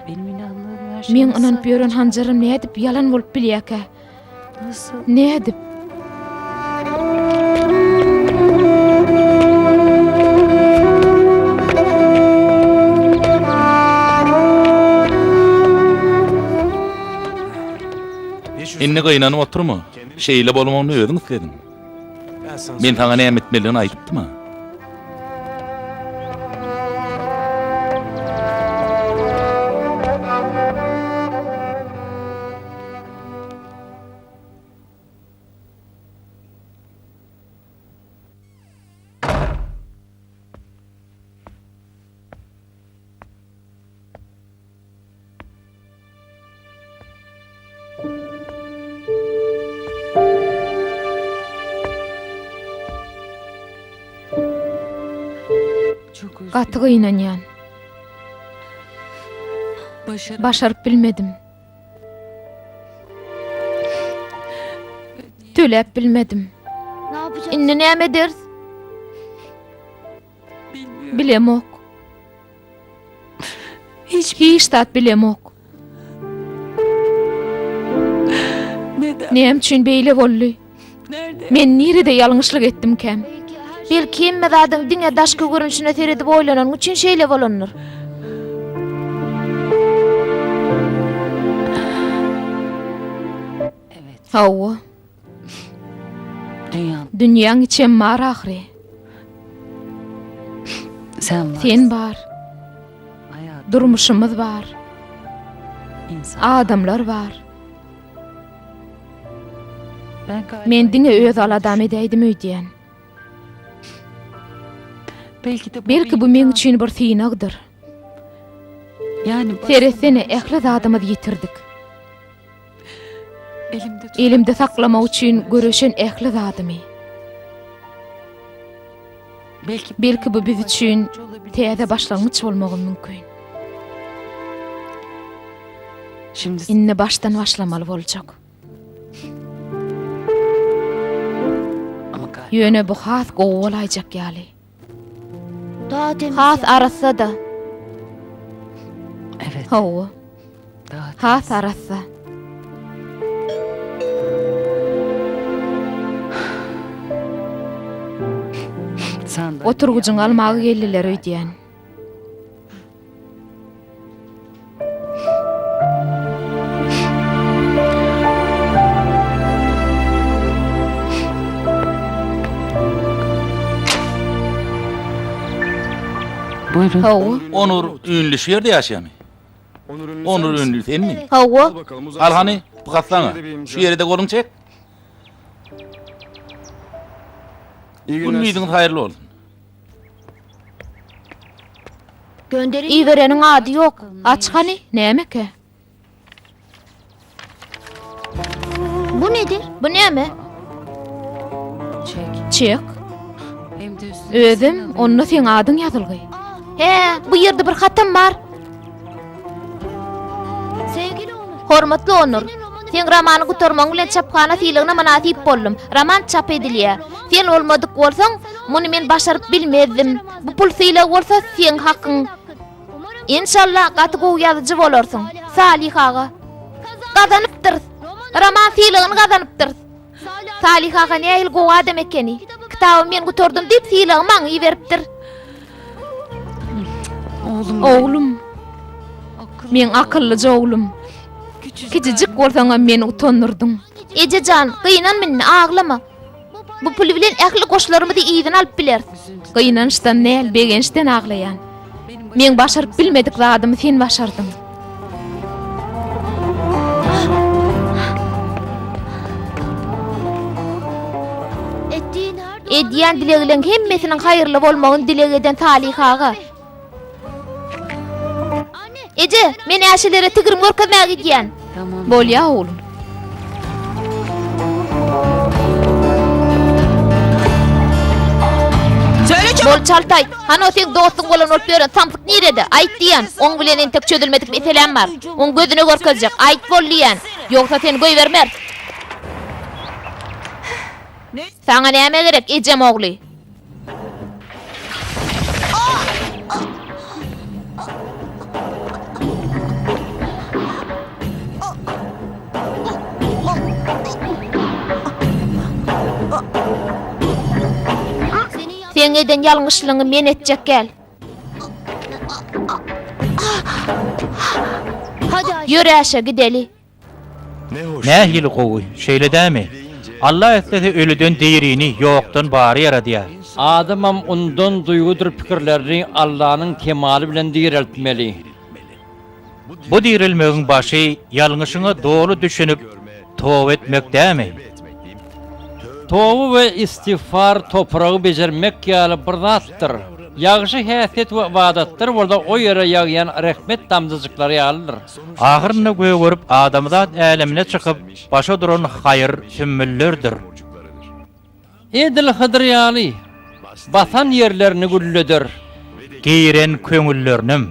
D: Men ananyp ýören hanjarym ne edip yalan bolup bilýärkä? Ne edip?
G: Inni gynanyp oturma. Şeýle bolmagyny özüň isledin. Men taňa näme etmeliligini aýdypdyma? Gaty gynanýan. Başaryp bilmedim. Töläp bilmedim. Indi näme ders? Bilemok. Hiç tat bilemok. Näme üçin beýle boldy? Men nirede ýalňyşlyk etdimkäm? Belki emme zadyň diňe daşky görünüşine seredip oýlanan üçin şeýle bolandyr. Hawa. Dünýäň içem mar ahry. Sen bar. Durmuşymyz bar. Adamlar bar. Men diňe öz aladam edeydim öýdýän. Belki bu men üçin bir synagdyr. Teresini ähli zadymy ýitirdik. Elimde saklamak üçin göreşen ähli zadymy. Belki bu biz üçin täze başlangyç bolmagy mümkin. Inni baştan başlamaly boljak. Ýöne bu has gowalaýjak ýaly. Has arasa da. Evet. Hawa. Has arasa. Oturgucun almagy geldiler öýdýän.
E: Buyurun.
D: Hawa.
G: Onur ünlü şeýerde ýaşaýarmy? Onur ünlü senmi?
D: Hawa.
G: Alhany bu gaslaňa. Şu ýerde golun çek. Ünlüýdiň haýyrly bolsun.
D: Iwereniň ady ýok. Açgany näme-ke? Bu nedir? Bu näme? Çek. Özüm onda sen adyň ýazylgy. He, bu ýerde bir hatam bar. Hormatly Onur, sen romany gutarmaň bilen çapkana sylygyna manasip boldum. Roman çap edilýär. Sen olmadyk bolsaň, muny men başaryp bilmezdim. Bu pul sylyg bolsa sen hakyň. İnşallah gaty gowy ýazyjy bolarsyň. Salih ağa. Gazanypdyr. Roman sylygyny gazanypdyr. Salih ağa näil gowy adam ekeni. Kitaby men gutardym diýip sylygy maňa beripdir. Oğlum. Men akıllıca oğlum. Küçücük bolsaňam meni utandyrdyň. Ejejan, gıynan meni ağlama. Bu pul bilen ähli goşlarymyzy ýydan alyp biler. Gıynaşdan näl, begençden ağlayan. Men başaryp bilmedik zadymy sen başardyň. Ediyen dilegilen hemmesinin hayırlı bolmagyny dileg eden Salih ağa. Ece, men äşelere tigirim görkezmäge gidýän. Bolýa oğlum. Bol çaltay, hano sen dostun bolan olup ýören samsyk nerede? Aýt diýen, oň bilen entek çödülmedik meselem bar. Oň gözüne görkezjek, aýt bol diýen. Ýoksa seni goý bermer. Saňa näme gerek, ejem ogly? Sen eden ýalňyşlygyny men etjek gel. Ýöre aşa gideli.
A: Nähili gowy, şeýle dämi? Allah etledi ölüden diýirini ýokdan bary yaradýar.
B: Adamam ondan duygudur pikirlerini Allah'ın kemali bilen diýereltmeli.
A: Bu diýrilmegiň başy ýalňyşyňy dogry düşünüp towba etmek dämi?
B: Towba we istiğfar topragy bejermek ýaly bir zatdyr. Ýagşy häsiýet we ibadatdyr, bolda o ýere ýagýan rahmet damjyjyklary ýalydyr.
A: Ahyryny görüp adamzat älemine çykyp başa duran haýyr sümmüllerdir.
B: Edil Hıdır ýaly basan ýerlerini gülleder.
A: Giýren köňüllerinim